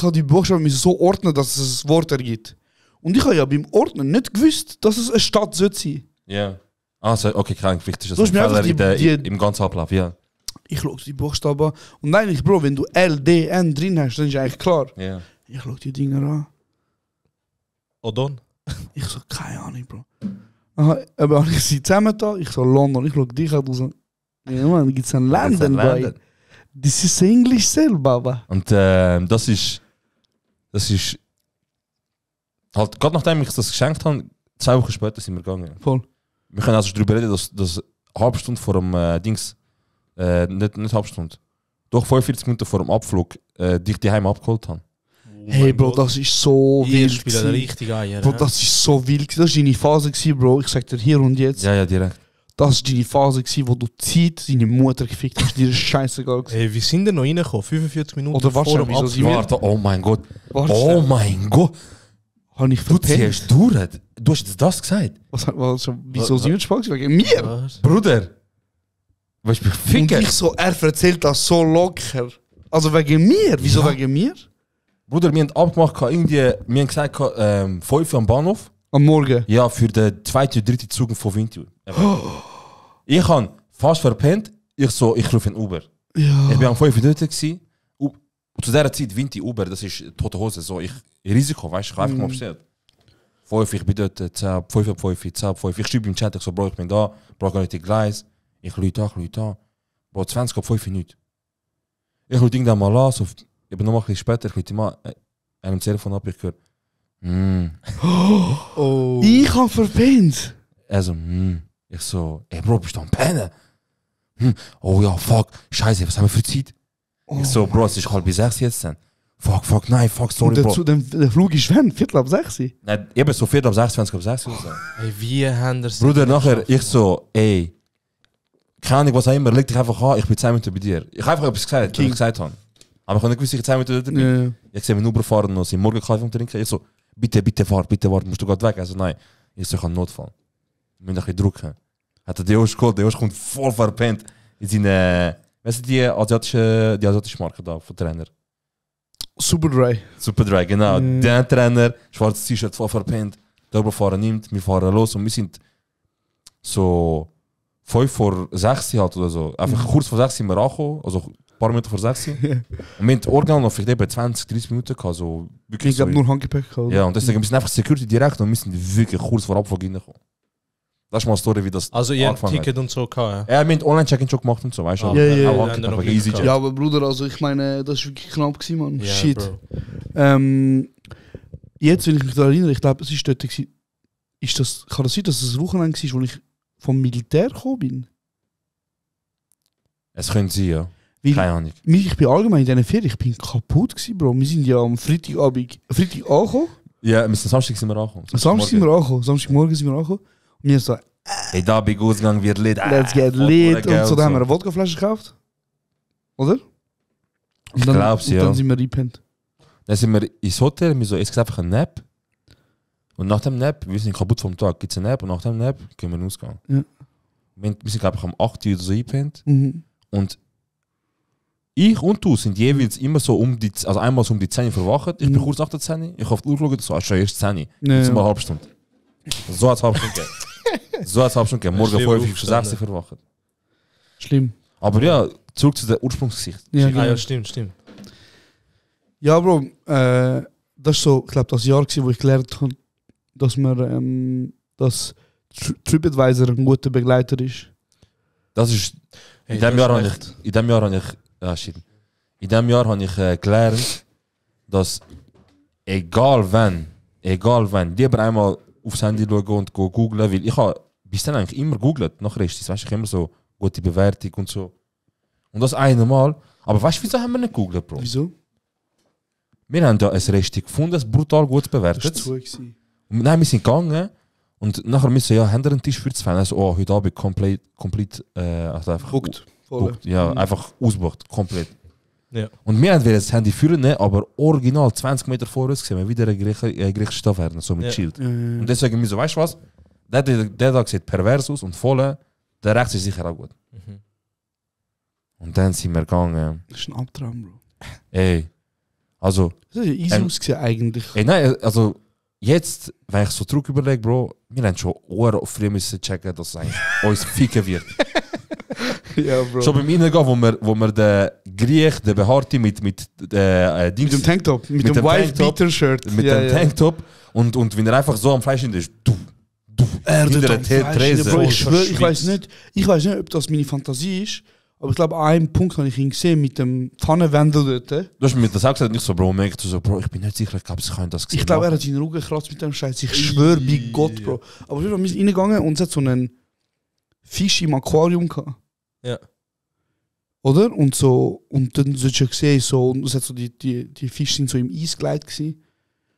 habe die Buchstaben müssen so ordnen, dass es ein Wort ergibt. Und ich habe ja beim Ordnen nicht gewusst, dass es eine Stadt sein sollte. Ja. Also, okay, krank, wichtig ist Du das hast mir einfach im ganzen Ablauf, ja. Ich schaue die Buchstaben und eigentlich, Bro, wenn du L, D, N drin hast, dann ist eigentlich klar. Ja. Ich schaue die Dinger an. Odon. Ich so, keine Ahnung, Bro. Aha, aber habe ich sie zusammen da, ich so London, ich schaue dich an, du so, ja man, gibt es ein London, boy. Das ist Englisch selber, Baba. Und das ist halt, gerade nachdem ich das geschenkt habe, 2 Wochen später sind wir gegangen. Voll. Wir können also darüber reden, dass eine halbe Stunde vor dem Dings, nicht halbe Stunde, doch 45 Minuten vor dem Abflug dich daheim abgeholt haben. Hey Bro, das ist so Ihr wild. spielt richtig Eier. Bro, das ist so wild. Das war deine Phase, Bro. Ich sag dir hier und jetzt. Ja, direkt. Das war deine Phase, wo du Zeit seine Mutter gefickt hast. Dir ist scheißegal. Hey, wie sind denn noch reingekommen? 45 Minuten Oder warte, vor dem wieso Abflug. sind wir- Warte, oh mein Gott. Warte, Oh mein Gott. Habe ich Du verpennt. ziehst durch. Du hast jetzt das gesagt. Wieso sind wir Spaß? Wegen mir? Was? Bruder. Willst du mich Und ficken? ich so, er erzählt das so locker. Also wegen mir? Wieso Ja. wegen mir? Bruder, wir haben abgemacht, wir haben gesagt, 5 Uhr am Bahnhof. Am Morgen. Ja, für den 2. und 3. Zug von Winter. Ich habe fast verpennt. Ich rufe ein Uber. Ja. Ich war am 5 Uhr dort. Gewesen. Zu dieser Zeit Winter Uber, das ist tote Hose. So, Risiko, weißt du, ich habe einfach mal bestellt. 5, ich bin dort, 10, 5 ab 5, 10 ab 5. Ich schreibe im Chat, ich so, Bro, ich bin da, Bro, gar nicht die Gleis. Ich lüte an. Bro, 20 ab 5 Minuten. Ich lüte irgendwann mal an, so, ich bin noch mal ein bisschen später, ich lüte mal einem Telefon ab, ich höre, Oh. Ich habe verpennt. Er so, Ich so, ey Bro, bist du am Pennen? Oh ja, fuck, scheiße, was haben wir für Zeit? Ich so, Bro, es ist 5:30 jetzt dann. Fuck, nein, sorry, Und Bro. der Flug ist wann? 5:45? Nein, eben so 4 ab 6, 20 ab 6 oder so. Hey, wie haben das? Bruder, nachher, ich so, ey, keine Ahnung, was auch immer, leg dich einfach an, ich bin 10 Minuten bei dir. Ich habe einfach etwas gesagt, was ich gesagt habe. Aber ich habe nicht gewusst, dass ich 10 Minuten dort bin. Ja. Ich sehe mich Uber fahren und sie Morgenkaffee trinken. Ich so, bitte wart, musst du gerade weg? Also nein, ich so, ich habe einen Notfall. Ich muss ein bisschen drücken. Hat der Deus geholt, der Deus kommt voll verpennt in seine, weißt du, die asiatische Marke da, von Trainer. Superdry. Superdry, genau. Der Trainer, schwarzes T-Shirt, voll verpennt. Der Oberfahrer nimmt, wir fahren los und wir sind so 5 vor 6 halt oder so. Einfach kurz vor 6 sind wir angekommen, also ein paar Minuten vor 6 Uhr. Und wir haben original noch vielleicht eben 20, 30 Minuten gehabt, so wirklich Ich glaube so. nur Handgepäck gehabt. Ja, und deswegen, wir sind einfach Security direkt und wir sind wirklich kurz vor Abflug reingekommen. Das ist mal eine Story, wie das Also ihr habt angefangen Ticket und so gehabt, Ja, wir haben Online-Check-In schon gemacht und so, weißt du? Ah, ja, Auch ja, Handgepäck, ja, aber ja, EasyJet. Ja, aber Bruder, also ich meine, das ist wirklich knapp gewesen, Mann. Ja, Shit. Bro. Jetzt, wenn ich mich daran erinnere, ich glaube, es ist dort gewesen, kann das sein, dass es ein Wochenende war, wo ich vom Militär gekommen bin? Es könnte sein, ja. Weil Keine Ahnung. ich bin allgemein in diesen Ferien, ich bin kaputt gewesen, Bro. Wir sind ja am Freitag angekommen. Ja, wir sind Samstag sind wir angekommen. Samstag sind wir angekommen. Samstagmorgen sind wir angekommen. Und wir so, Hey, da bin ich ausgegangen, wird lit. let's get lit. Und so, dann haben wir eine Wodkaflasche gekauft. Oder? Ich glaub's, und ja. dann sind wir reingepennt. Dann sind wir ins Hotel, wir so, es gibt einfach einen Nap. Und nach dem Nap, wir sind kaputt vom Tag, gibt es einen Nap und nach dem Nap können wir ausgehen. Ja. Wir sind, glaube ich, am 8 Uhr oder so eingepennt. Mhm. Und ich und du sind jeweils immer so also einmal so um die 10 Uhr verwacht. Ich bin kurz nach der 10 Uhr, ich habe auf die Uhr geschaut, so, schon erst 10 Uhr. Jetzt mal eine halbe Stunde. So hat es halbe Stunde gegeben. So hat es halbe Stunde gegeben. Morgen 5 Uhr, 6 Uhr verwacht. Schlimm. Aber ja, zurück zu der Ursprungsgeschichte. Ja, Ah genau. ja, stimmt. Ja, Bro, das ist so, ich glaube, das Jahr gewesen, wo ich gelernt habe, dass man, dass TripAdvisor ein guter Begleiter ist. Das ist, Hey, in dem das Jahr ist habe ich, in dem Jahr habe ich, in dem Jahr habe ich gelernt, dass egal wenn, lieber einmal aufs Handy schauen und googlen, weil ich habe bis dann eigentlich immer googelt nach Restis, weißt du, ich immer so gute Bewertung und so. Und das eine Mal, aber weißt du, wieso haben wir nicht googelt, Bro? Wieso? Wir haben da ein Resti gefunden, das brutal gut bewertet. Das war zu. Und nein, wir sind gegangen und nachher müssen wir, ja, haben wir einen Tisch für 2? Also, oh, heute Abend komplett, also einfach Booked. booked. Ja, einfach ausgebucht, komplett. Ja. Und wir haben das Handy führen, ne, aber original 20 Meter vor uns gesehen, wir wieder eine griechische Stadt werden, so mit Ja. Schild. Ja. Und deswegen wir so, weißt du was? Der da sieht pervers aus und voll, der rechts ist sicher auch gut. Mhm. Und dann sind wir gegangen. Das ist ein Albtraum, Bro. Ey, also, Das ist ja easy ausgesehen eigentlich. ey, nein, also, jetzt, wenn ich so zurück überlege, Bro, wir haben schon Ohren früh müssen checken, dass es eigentlich uns ficken wird. Ja, Bro. Schon beim Reingehen, wo wir den Griech, den Behaarte mit Mit dem Tanktop, mit dem dem Wife-Beater-Shirt. mit dem Tanktop und wenn er einfach so am Fleisch ist, hinter der Trese. Bro, ich schwöre, ich Schwitzt. weiß nicht, ob das meine Fantasie ist, aber ich glaube, an einem Punkt habe ich ihn gesehen mit dem Pfannenwendel dort. Du hast mir das auch gesagt, nicht so, Bro, merkst du so, Bro, ich bin nicht sicher, ich glaube, sie können das gesehen. Ich glaube, er hat seinen Rücken gekratzt mit dem Scheiß. Ich schwöre bei Gott, Bro. Aber wir sind reingegangen und es hat so einen Fisch im Aquarium gehabt. Ja. Oder? Und dann hast du gesehen, so, und es hat so die Fische sind so im Eis gelegt gewesen.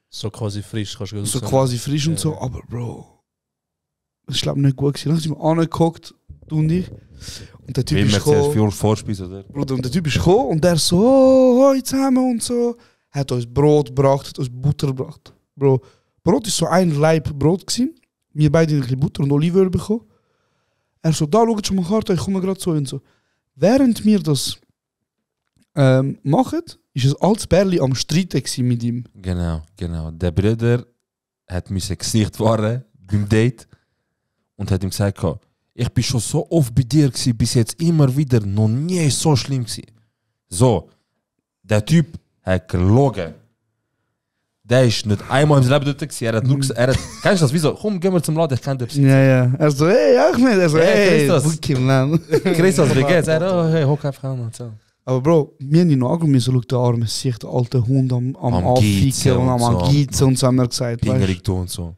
So quasi frisch, kannst du So sagen. quasi frisch und Ja. so. Aber Bro, das ist glaube ich nicht gut gewesen. Dann sind wir angeguckt, du und ich. Und der Typ Wie ist wir zuerst gekommen. für Vorspeise, oder? Bruder, und der Typ ist gekommen und der so, oh, hoi zusammen und so. Er hat uns Brot gebracht, hat uns Butter gebracht. Bro, Brot ist so ein Laib Brot gewesen. Wir beide haben ein bisschen Butter und Olivenöl bekommen. Er so, da schaut schon mal Karte, ich komme gerade so und so. Während wir das machen, ist es als Bärli am Streiten gewesen mit ihm. Genau. Der Bruder hat müssen gesicht waren beim Date und hat ihm gesagt, ich bin schon so oft bei dir gewesen, bis jetzt immer wieder, noch nie so schlimm gewesen. So, der Typ hat gelogen. Der ist nicht einmal im Leben dort gewesen. Er hat nur gesagt, kennst du das? Wieso? Komm, gehen wir zum Laden, ich kenne den. Ja. Er so, hey, Ahmed. Er so, Hey, hey, Christus. Bukim, Mann. Christus, wie geht's? Er, oh, hey, hock einfach an und so. Aber Bro, wir haben ihn angeschaut, wir so, schau, der arme sich, der alte Hund am Geizen Anficken und am und so. Agizen und so haben wir gesagt. weißt? Pingerig du und so.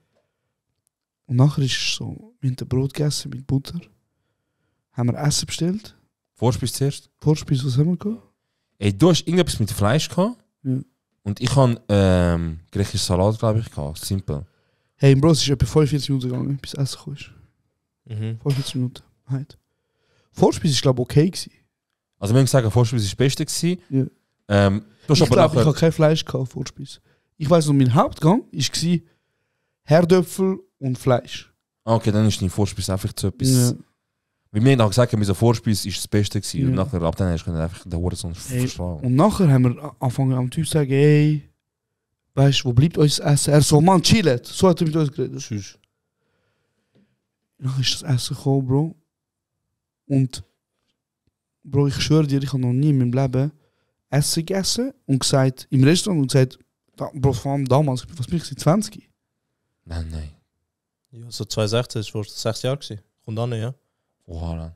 Und nachher ist es so, wir haben Brot gegessen mit Butter. Haben wir Essen bestellt. Vorspeise zuerst. Vorspeise, was haben wir gehabt? Ey, du hast irgendetwas mit Fleisch gehabt. Ja. Und ich habe griechischen Salat, glaube ich, gehabt. Simpel. Hey, Bro, es ist etwa 45 Minuten gegangen, bis Essen kam. Mhm. 45 Minuten. Halt. Vorspeise ist, glaube ich, okay gewesen. Also, wir haben gesagt, Vorspeise war das Beste gewesen. Ja. Du hast Ich aber glaube, ich nachher... habe kein Fleisch gehabt, Vorspeise. Ich weiss noch, mein Hauptgang war Herdöpfel und Fleisch. Okay, dann ist dein Vorspeise einfach so etwas... Ja. Wie wir haben auch gesagt, unser Vorspeise ist das Beste gewesen. Ja. Und nachher, ab dann hast du einfach den Horizont Hey, verschlagen. und nachher haben wir angefangen am Typ zu sagen, hey, weißt du, wo bleibt uns das Essen? Er so, Mann, chillet. So hat er mit uns geredet. Tschüss. Dann ist das Essen gekommen, Bro. Und Bro, ich schwöre dir, ich habe noch nie in meinem Leben Essen gegessen und gesagt, im Restaurant und gesagt, Bro, vor allem damals, was bin ich, 20? Nein. Ja, so 2016, das war 6 Jahre gewesen. Kommt an, ja. Oha, lang.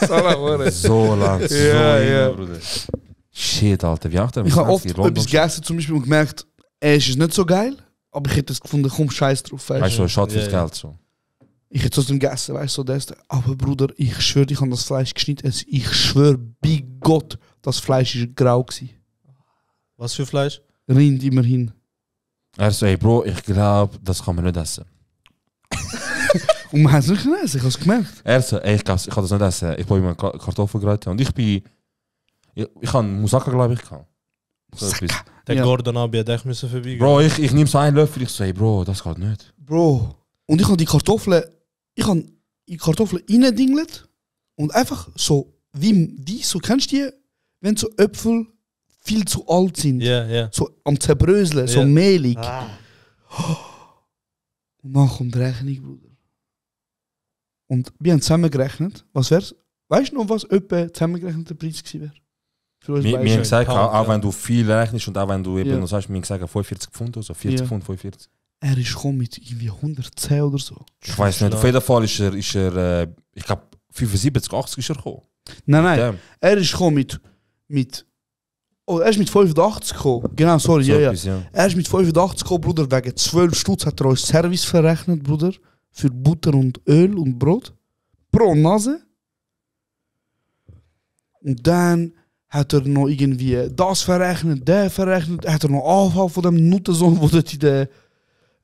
So So lang, so Ja. Bruder. Shit, Alter, wie auch der Ich habe oft etwas gegessen zum Beispiel und gemerkt, es ist nicht so geil, aber ich hätte es gefunden, komm, scheiß drauf. Weißt du, Schatz fürs Ja. Geld so. Ich hätte trotzdem gegessen, weißt du, so das. Aber Bruder, ich schwöre, ich habe das Fleisch geschnitten. Ich schwöre, bei Gott, das Fleisch war grau gewesen. Was für Fleisch? Rind immerhin. Er so, ey Bro, ich glaube, das kann man nicht essen. Und man hat es nicht gelesen, ich habe es gemerkt. Er so, ey, ich kann das nicht essen. Ich baue mir Kartoffelgratin. Und ich habe Moussaka, glaube ich, gehabt. So etwas. Der Ja. Gordon Abi hat echt müssen vorbeigehen. Bro, ich nehme so einen Löffel, ich so, ey Bro, das geht nicht. Bro. Und ich habe die Kartoffeln reindingelt und einfach so, wie so, kennst du die, wenn so Äpfel viel zu alt sind? Ja. So am Zerbröseln, so Ja. mehlig. Und dann kommt die Rechnung, Bruder. Und wir haben zusammengerechnet, was wär's? Weißt du noch, was etwa zusammengerechnet der Preis gewesen wäre? Für uns Wir beide. haben gesagt, Pound, auch ja. wenn du viel rechnest und auch wenn du eben Ja. noch sagst, wir haben gesagt 45 Pfund oder so, 40 Ja. Pfund, 45. Er ist gekommen mit irgendwie 110 oder so. Ich weiß nicht, auf jeden Fall ist er ich glaube, 75, 80 ist er gekommen. Nein, Damn. er ist gekommen er ist mit 85 gekommen. Genau, sorry, So ja. etwas, ja. Er ist mit 85 gekommen, Bruder, wegen 12 Stutz hat er uns Service verrechnet, Bruder. Für Butter und Öl und Brot. Pro Nase. Und dann hat er noch irgendwie das verrechnet, der verrechnet. Hat er noch Anfall von dem Nuttensohn, wo dort in der...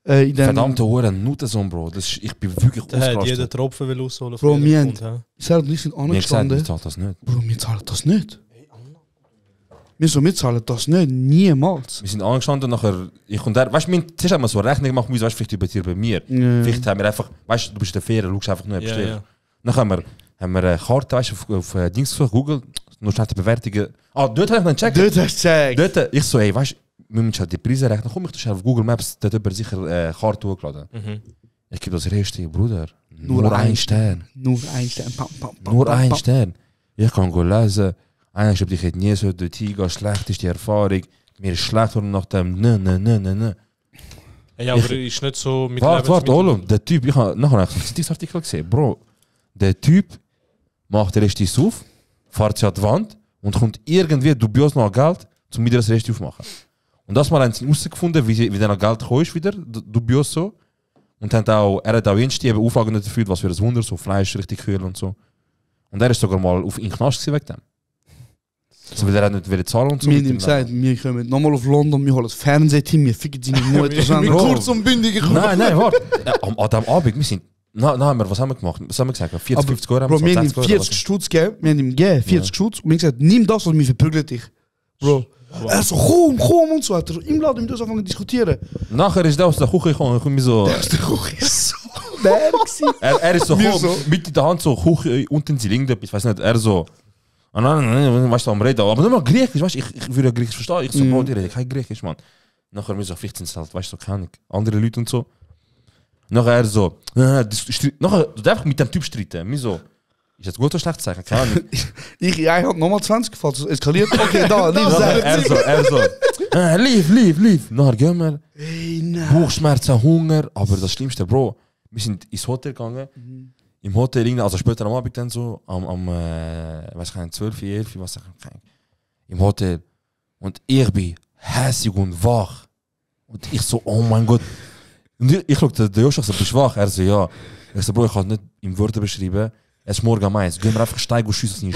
Verdammte Huren, Nutensohn, Bro. Ich bin wirklich Der hat jeden ausgerastet. Tropfen will ausholen. Bro, von wir jedem haben- Pfund, hä? Sarah und ich sind Mir gesagt, ich angestanden. zahle das nicht. Bro, wir zahlen das nicht. Wir zahlen das nicht, niemals. Wir sind angestanden, nachher, ich und er, weißt du, zuerst haben wir so eine Rechnung gemacht, weißt du, vielleicht über dir bei mir. Ja. Vielleicht haben wir einfach, weißt du, du bist der Fähre, schaust einfach nur, Ja, bestellst. ja. Dann haben wir eine Karte, weißt du, auf Dings gesucht, Google, nur schnell die Bewertungen. Dort habe ich dann gecheckt. Dort hast du gesagt. Dort, ich so, ey, weißt du, wir müssen halt die Preise rechnen. Komm, ich schnell auf Google Maps, dort über sicher Karte hochgeladen. Ich gebe das richtig, Bruder. Nur ein Stern. Nur ein Stern. Pam, pam, pam, Nur pam, ein pam. Stern. Ich kann go lesen. Eigentlich habe ich hätte nie so dort hingehen, schlecht ist die Erfahrung. Mir ist schlecht worden nach dem ne. Ja, aber ist nicht so mit Warte, Olum, der Typ, ich habe nachher einen Zeitungsartikel gesehen. Bro, der Typ macht den Rest auf, fährt sich an die Wand und kommt irgendwie dubios noch Geld, um wieder das Rest aufzumachen. Und das mal haben sie herausgefunden, wie der noch Geld gekommen ist, wieder, dubios so. Und er hat auch irgendwie Auflagen nicht erfüllt, was für ein Wunder, so Fleisch richtig kühl und so. Und er ist sogar mal in den Knast gewesen wegen dem. So, weil er hat nicht wieder zahlen und so. Wir haben ihm gesagt, wir kommen nochmal auf London, wir holen das Fernsehteam, wir ficken seine Mutter. Mit Bro. Kurz und bündig. Nein, warte. An dem Abend, wir sind... was haben wir gemacht? Was haben wir gesagt? 40, 50 Euro? Bro, wir haben ihm 60 Euro, 40 Stutz gegeben, wir haben ihm gegeben, 40 Stutz, und wir haben gesagt, nimm das und wir verprügeln dich. Bro. Er so, komm und so, hat er im Laden mit uns angefangen zu diskutieren. Nachher ist der aus der Küche gekommen und ich mir so... Der Kuch ist so leer gewesen. Er ist so Wir gekommen, so. mit in der Hand so Küche unten sie irgendetwas, ich weiß nicht, er so... Nein, weißt du, am Reden, aber nicht mal Griechisch, weißt du, ich würde Griechisch verstehen. Ich so, Bro, die reden kein Griechisch, Mann. Nachher mir so, vielleicht sind es halt, weißt du, so keine andere Leute und so. Nachher er so, nachher, du darfst mit dem Typ streiten. Mir so, ist das gut oder schlecht zu sagen? Keine Ahnung. Ich hat nochmal 20 gefallen, so eskaliert. Okay, da, lieb sein. Er so, leave. Nachher gehen wir. Ey, nein. Bauchschmerzen, Hunger, aber das Schlimmste, Bro, wir sind ins Hotel gegangen. Im Hotel, also später am Abend dann so, weiß ich nicht, 12, 11, was ich nicht, im Hotel. Und ich bin hässig und wach. Und ich so, oh mein Gott. Und ich schaue der Joshua so, bist du wach? Er so, ja. Ich so, Bro, ich kann es nicht in Wörter beschreiben. Es ist morgen am 1. Gehen wir einfach steigen und schiessen in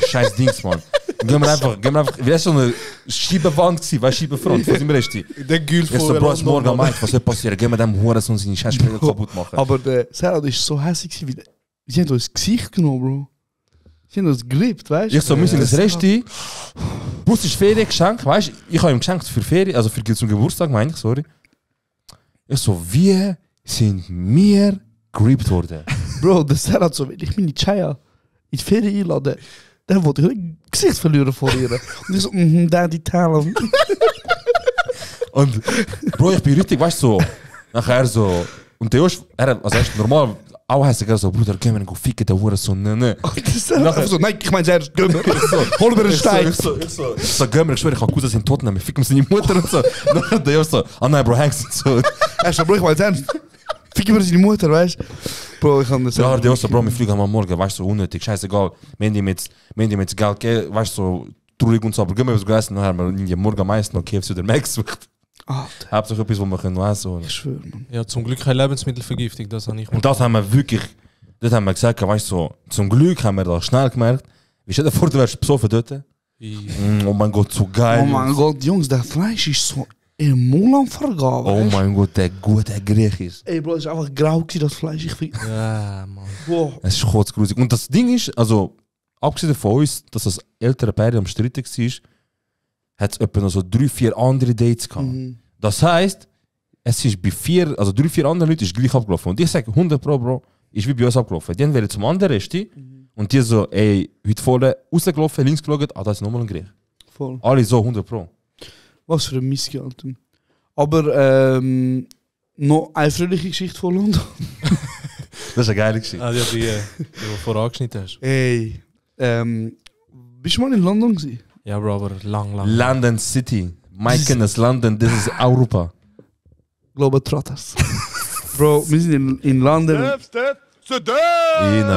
scheiß Dings, Mann. Gehen wir einfach, wie ist so eine Schiebewand gewesen, weißt du, Schiebefront, was sind wir richtig? Der Gül Ich so, Bro, es ist morgen am 1, was soll passieren? Gehen wir dem Huren und seine Scheißspiele kaputt machen. Aber der Sarah ist so hässlich gewesen, wie sie haben uns das Gesicht genommen, Bro. Sie haben uns geliebt, weißt du? Ich so, wir sind das Reste. Bus ist Feriengeschenk, weißt du? Ich habe ihm geschenkt für Ferien, also für zum Geburtstag, meine ich, sorry. Ich so, wie sind wir gerippt worden? Bro, der Sarah hat so, wenn ich meine Chaya in die Ferien einladen, dann wollte ich ein Gesicht verlieren vor ihr. Und ich so, Daddy, tell. Und Bro, ich bin richtig, weißt du, so, nachher so, und der Josh, er ist normal, Auch heißt er so, Bruder, gehen wir go ficken, der Hurensohn, ne. So, nein, ich meine selbst, Gömmer. Hol mir einen Stein. Ich so, Gömmer, ich schwöre, ich hab gut, dass in Tottenham, wir ficken seine Mutter und so. Nachher der so, nein, Bro, hängst und so. Bro, ich meine ernst. Ficken wir seine Mutter, weißt du? Bro, ich kann das Ja, der so, Bro, wir fliegen am Morgen, weißt du, so unnötig, scheißegal. Wenn die mit Geld gehen, weißt du, so traurig und so, aber gehen wir was gegessen, nachher haben wir in der Morgen meist noch KFC oder Max gesucht. Hauptsache etwas, wo wir können essen. Ich schwöre, Mann. Ja, zum Glück keine Lebensmittelvergiftung, das habe ich. Und das haben wir wirklich, das haben wir gesagt, weißt du, so, zum Glück haben wir das schnell gemerkt. Wie stell dir vor, du wärst besoffen dort? Oh mein Gott, so geil. Oh mein Gott, Jungs, der Fleisch ist so im Mund am Vergaben. Oh mein Gott, der gute Griech ist. Ey, Bro, es ist einfach grau gewesen, das Fleisch. Ja, Mann. Wow. Es ist kotzgrusig. Und das Ding ist, also, abgesehen von uns, dass das ältere Pärchen am Stritten war, hat es etwa noch so 3-4 andere Dates gehabt. Das heisst, es ist bei 3-4 anderen Leuten ist gleich abgelaufen. Und ich sage 100 Bro, ist wie bei uns abgelaufen. Die wären zum anderen Resti und die so, ey, heute vorne rausgelaufen, links geschaut, das ist nochmal ein Griech. Voll. Alle so 100 Pro. Was für ein Missge, Alter. Aber noch eine fröhliche Geschichte von London. Das ist eine geile Geschichte. Ah, die du vorher angeschnitten hast. Ey, bist du mal in London gewesen? Ja, Bro, aber lang. London City. My goodness, London, das ist Europa. Globetrotters. Bro, wir sind in London. Ja,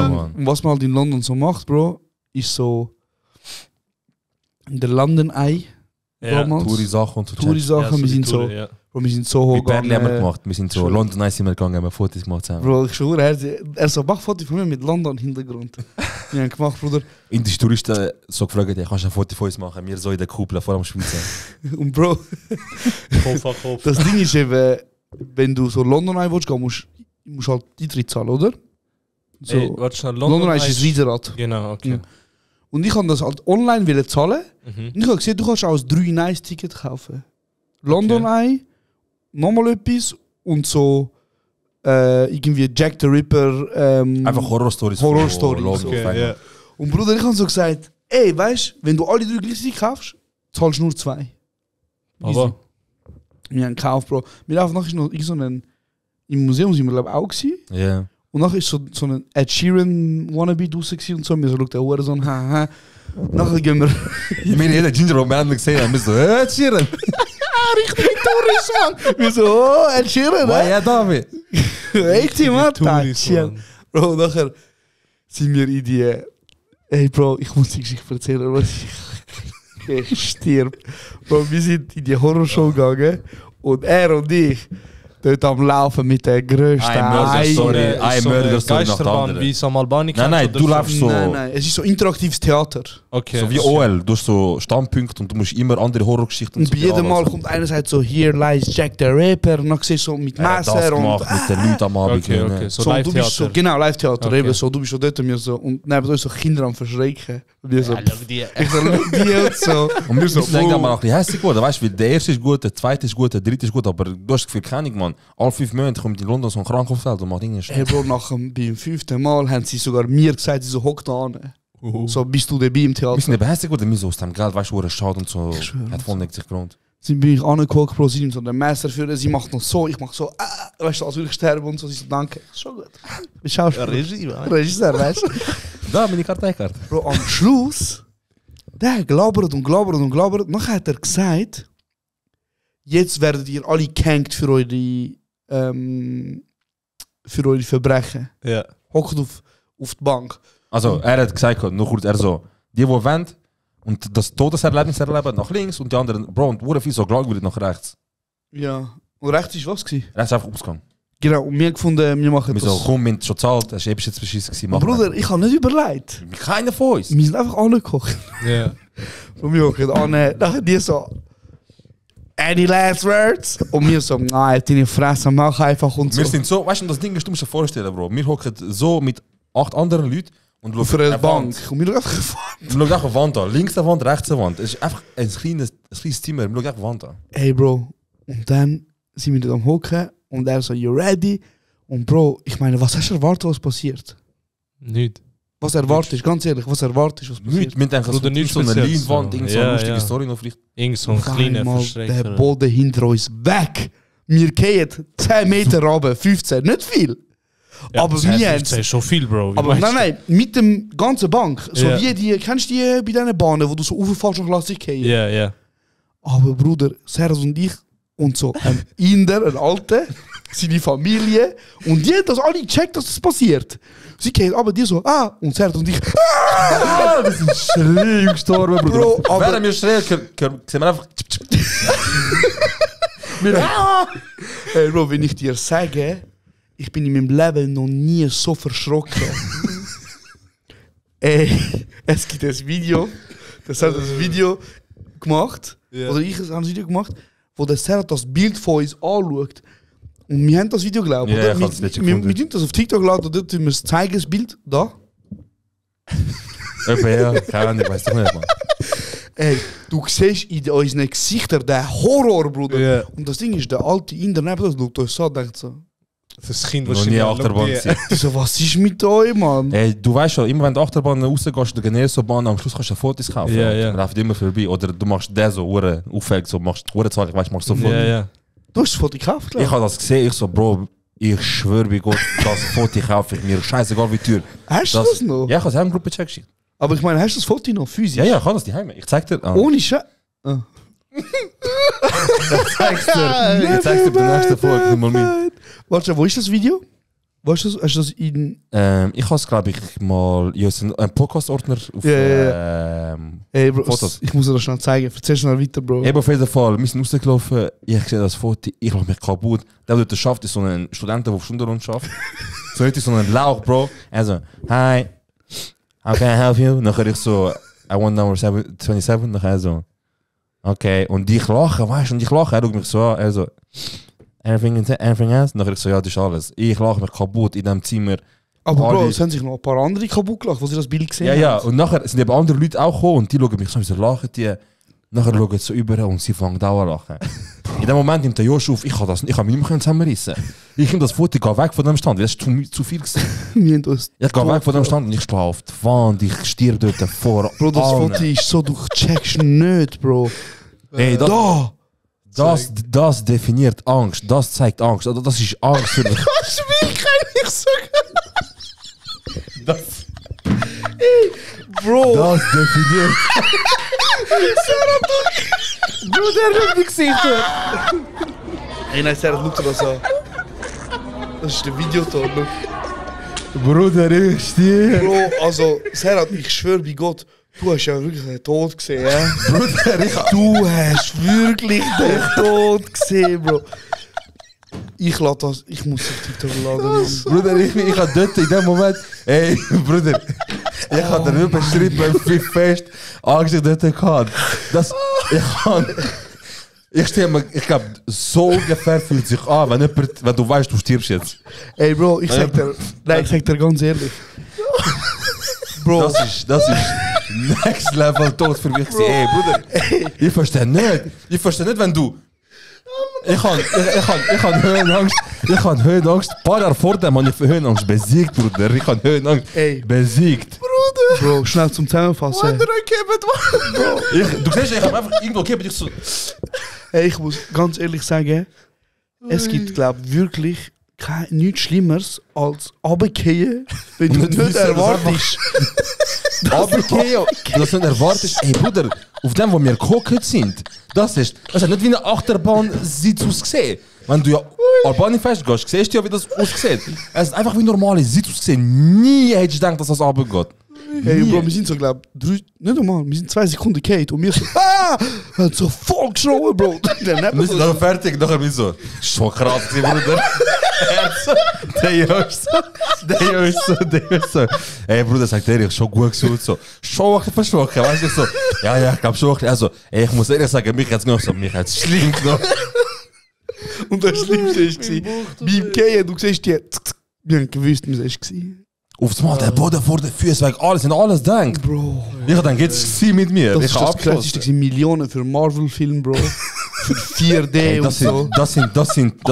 Mann. Und was man halt in London so macht, Bro, ist so der London Eye. Ja. Touri-Sachen und so. Touri-Sachen, Ja, wir sind so, ja. Bro, wir sind so hoch Mit Berli haben wir gegangen. gemacht. Wir sind so London Eye sind wir gegangen, haben wir Fotos gemacht zusammen. Bro, ich schwöre, er so, mach Foto von mir mit London-Hintergrund. Wir haben gemacht, Bruder. Indische Touristen so gefragt, hey, kannst du ein Foto von uns machen? Wir so in der Kuppel vor dem Schweizer. Und Bro, Kopf. das Ding ist eben, wenn du so London Eye willst gehen, musst du halt Eintritt zahlen, oder? So, Ey, warte schnell, London Eye ist das Riesenrad. Genau, okay. Ja. Und ich habe das halt online wollen zahlen. Und ich habe gesehen, du kannst auch ein 3-Nice-Ticket kaufen. London Eye, nochmal etwas und so irgendwie Jack the Ripper. Einfach Horror-Stories. Horror-Stories. Okay, ja. Und Bruder, ich habe so gesagt, ey, weißt du, wenn du alle 3 gleichzeitig kaufst, zahlst du nur 2. Aber Wir haben gekauft, Bro. Wir laufen nachher noch so einen, im Museum sind wir glaube ich auch gewesen. Ja. Und nachher ist so ein Ed Sheeran Wannabe draussen gewesen und so. Und wir so, schaut der Hurensohn, haha. Nachher gehen wir... Ich meine, jeder Ginger Rob Mann gesehen haben, wir so, Sheeran. Richtig Tourist, Mann. Wir so, oh, Ed Sheeran, Ja, David. Richtig, Mann. Tourist, Mann. Bro, nachher sind wir in die... Ey, Bro, ich muss die Geschichte erzählen, was ich stirb. Bro, wir sind in die Horrorshow gegangen und er und ich dort am Laufen mit der grössten Ein Mörder-Story nach der anderen. Wie es am Albani Nein, du läufst so... Nein, es ist so interaktives Theater. Okay. So wie OL, du hast so Standpunkte und du musst immer andere Horrorgeschichten Und bei jedem Mal kommt einer sagt so, here lies Jack the Ripper und dann siehst du so mit Messer das und... gemacht mit den Leuten am Abend. Okay. So, So, du bist so, Live-Theater. genau, Live-Theater, Okay. eben so, du bist so dort und wir so, und neben uns so Kinder am Verschrecken. Und wir so, Ja, schau die. ich so, schau die und so. Und wir so, sind irgendwann mal ein bisschen hässlich geworden, weißt du, weil der erste ist gut, der zweite ist gut, der dritte ist gut, aber du hast das Gefühl, keine Ahnung, Mann. Alle 5 Monate kommt in London so ein Krankenhausfeld und macht Dinge. Hey Bro, beim 5. Mal haben sie sogar mir gesagt, sie so, hock da an. So, bist du dabei im Wir sind Theater? eben hässlich geworden, wir so aus dem Geld, weißt du, schade und so, schwöre, hat voll nicht sich gelohnt. Bin ich angeguckt, Bro, sie nimmt so den Messer für, sie macht noch so, ich mach so, weißt du, als würde ich sterben und so, sie so, danke. Schon gut. Bist du Regisseur, weißt du? Da bin ich Karteikarte. Bro, am Schluss, der gelabert und gelabert und gelabert. Nachher hat er gesagt, jetzt werdet ihr alle gehankt für eure Verbrechen. Ja. Hockt auf die Bank. Also, er hat gesagt, noch kurz, er so, die wollen und das Todeserlebnis erleben nach links und die anderen, Bro, und wurde viel so gelagert nach rechts. Ja. Und rechts ist was gewesen? Rechts einfach ausgegangen. Genau, und wir haben gefunden, wir machen Wir das. so, komm, wenn du schon zahlt, das war jetzt beschissen gewesen. mach Bruder, ich habe nicht überlegt. mal. Keiner von uns. Wir sind einfach angekocht. Ja. Und wir hocken an, nachher die so, any last words? Und wir so, nein, deine Fresse, mach einfach und so. Wir sind so, weißt du, das Ding ist, du musst dir vorstellen, Bro, wir hocken so mit 8 anderen Leuten und auf einer Bank. Und wir schauen einfach gefahren. Wir schauen einfach eine Wand an. Links eine Wand, rechts eine Wand. Es ist einfach ein kleines Zimmer. Wir schauen einfach eine Wand an. Hey Bro, und dann sind wir dort am Hocken und er so, you ready? Und Bro, ich meine, was hast du erwartet, was passiert? Nicht. Was erwartest, ganz ehrlich, was erwartest, was passiert? Nicht, wir denken, Bruder, so nichts eine Spezielles, Leinwand, so. irgend so eine Ja, lustige ja. Story noch vielleicht. Irgend so ein Auf kleiner einmal der Verschrecker. Boden hinter uns weg. Wir gehen 10 Meter runter, 15, nicht viel. Ja, aber das wir heißt, haben das ist schon viel, Bro. Wie aber meinst nein, mit dem ganzen Bank. So Ja. wie die, kennst du die bei diesen Bahnen, wo du so auffährst und lass dich du? gehen? Ja, ja. Aber Bruder, Serhat und ich und so ein Inder, ein Alter, seine Familie und die haben das alle gecheckt, dass das passiert. Sie gehen aber die so, und Serhat und ich, Wir sind schlimm gestorben, Bruder. Bro, aber- Während wir schreien, sehen wir einfach... Hey Bro, wenn ich dir sage, ich bin in meinem Leben noch nie so verschrocken. Ey, es gibt ein Video, das hat das Video gemacht, oder ich habe ein Video gemacht, wo der Serhat das Bild von uns anschaut. Und wir haben das Video, glaube ich. Ja, oder? ich hab's nicht wir gefunden. tun das auf TikTok laden, oder tun wir das zeigen, das Bild, da. Ja, keine Ahnung, ich weiß doch nicht, Mann. Ey, du siehst in unseren Gesichtern den Horror, Bruder. Ja. Und das Ding ist, der alte Inder neben uns schaut uns so und denkt so, Das Kind Noch nie Achterbahn gesehen. so, was ist mit euch, Mann? Ey, du weißt schon, immer wenn du Achterbahn rausgehst, du gehst so Bahn, am Schluss kannst du Fotos kaufen. Ja, ja. Man läuft immer vorbei. Oder du machst den so, Uhren, auffällig, so, machst Uhrenzahl, ich weiß, machst so Fotos. Ja, ja. Du hast das Foto gekauft, glaub Ich habe das gesehen, ich so, Bro, ich schwöre bei Gott, das Foto kaufe ich mir, scheißegal wie teuer. Hast du das noch? Ja, ich habe es in Gruppe geschickt. Aber ich meine, hast du das Foto noch physisch? Ja, ja, ich habe das daheim. Ich zeig dir. Ohne Scheiß. Ich zeig's dir. Ich zeig's dir bei der nächsten Folge. Nimm mal mit. Warte, wo ist das Video? Wo hast du das? Hast du das in. Ich habe es, glaube ich, mal in einem Podcast-Ordner auf Ey, Bro, Fotos. ich muss dir das schnell zeigen. Erzähl schnell weiter, Bro. Eben auf jeden Fall, wir sind rausgelaufen, ich sehe das Foto, ich mache mich kaputt. Der, der das schafft, ist so ein Student, der auf Stundenrund schafft. So heute so ein Lauch, Bro. Er so, hi, how can I help you? Nachher ich so, I want number 27. Nachher so, okay. Und ich lache, weißt du, und ich lache. Er schaut mich so an, er so, anything else? Nachher ich so, ja, das ist alles. Ich lache mich kaputt in diesem Zimmer. Aber Bro, alle- es haben sich noch ein paar andere kaputt gelacht, wo sie das Bild gesehen Ja, haben. ja, und nachher sind eben andere Leute auch gekommen und die schauen mich so, wieso lachen die? Nachher schauen sie so über und sie fangen auch an lachen. In dem Moment nimmt der Josh auf, ich kann mich nicht mehr zusammenreißen. Ich nehme das Foto, gehe weg von dem Stand, weil das ist zu viel gewesen. Wir haben uns Ich gehe weg von dem Stand und ich stehe auf die Wand, ich stier dort vor Bro, das allen. Foto ist so, du checkst nicht, Bro. Hey, Da! das definiert Angst, das zeigt Angst, also das ist Angst für mich. Was will ich nicht sagen? Bro! Das definiert. Bro, der hat mich gesehen. Ey, nein, Serhat, schau dir das an. Das ist der Videoton. Bruder, ich stehe. Bro, also, Serhat, ich schwöre bei Gott, du hast ja wirklich den Tod gesehen, ja? Bruder, Du hast wirklich den Tod gesehen, Bro. Ich lade das, ich muss auf TikTok laden. Mann. Bruder, ich habe dort in dem Moment, ey, Bruder, ich habe dir nur beschrieben, wie fest Angst ich dort hatte. Das, ich stehe mir, ich glaube, so ungefähr fühlt sich an, wenn du weißt, du stirbst jetzt. Ey, Bro, ich sag dir ganz ehrlich. Bro, Das ist next level Tod für mich. Ey, Bruder, ich verstehe nicht, wenn du. Ich habe Höhenangst. Ich habe Höhenangst. Ein paar Jahre vor dem habe ich Höhenangst besiegt, Bruder. Ich habe Höhenangst Ey. besiegt. Bro, schnell zum Zusammenfassen. Du siehst, ich habe einfach irgendwo gegeben, ich so. Ey, ich muss ganz ehrlich sagen, es gibt, glaube ich, wirklich nichts Schlimmeres als runterfallen, wenn du Und nicht wissen, dass erwartest. Aber Keo, das nicht erwartest. Ey, Bruder, auf dem, wo wir gehockt sind, das hat nicht wie eine Achterbahn-Sitz ausgesehen. Wenn du ja Albanien fest gehst, siehst du ja, wie das aussieht. Es ist einfach wie normale Sitz ausgesehen. Nie hättest du gedacht, dass das runtergeht. Hey, Bro, wir sind so, glaube ich, nicht normal, wir sind 2 Sekunden Kate und wir so, wir haben so voll geschrien, Bro. Dann Wir sind dann fertig, nachher bin ich so, schon krass gewesen, Bruder. Der ist so. Ey, Bruder, sagt ehrlich, schon gut gesucht, so. Schon ein bisschen verschrocken, weißt du, ich so. Ja, ich glaube schon ein bisschen. Also, ey, ich muss ehrlich sagen, mich hat's genommen, so, mich hat's schlimm genommen. Und das Schlimmste war, beim Gehen, du siehst die, wir haben gewusst, wie es war. Aufs Mal, der Boden vor den Füßen weg, alles denkt. Bro. Ich hab dann geht's mit mir. Das Ich ist hab das abgeschlossen. Krasseste gewesen, Millionen für Marvel-Film, Bro. Für 4D Ey, und das so.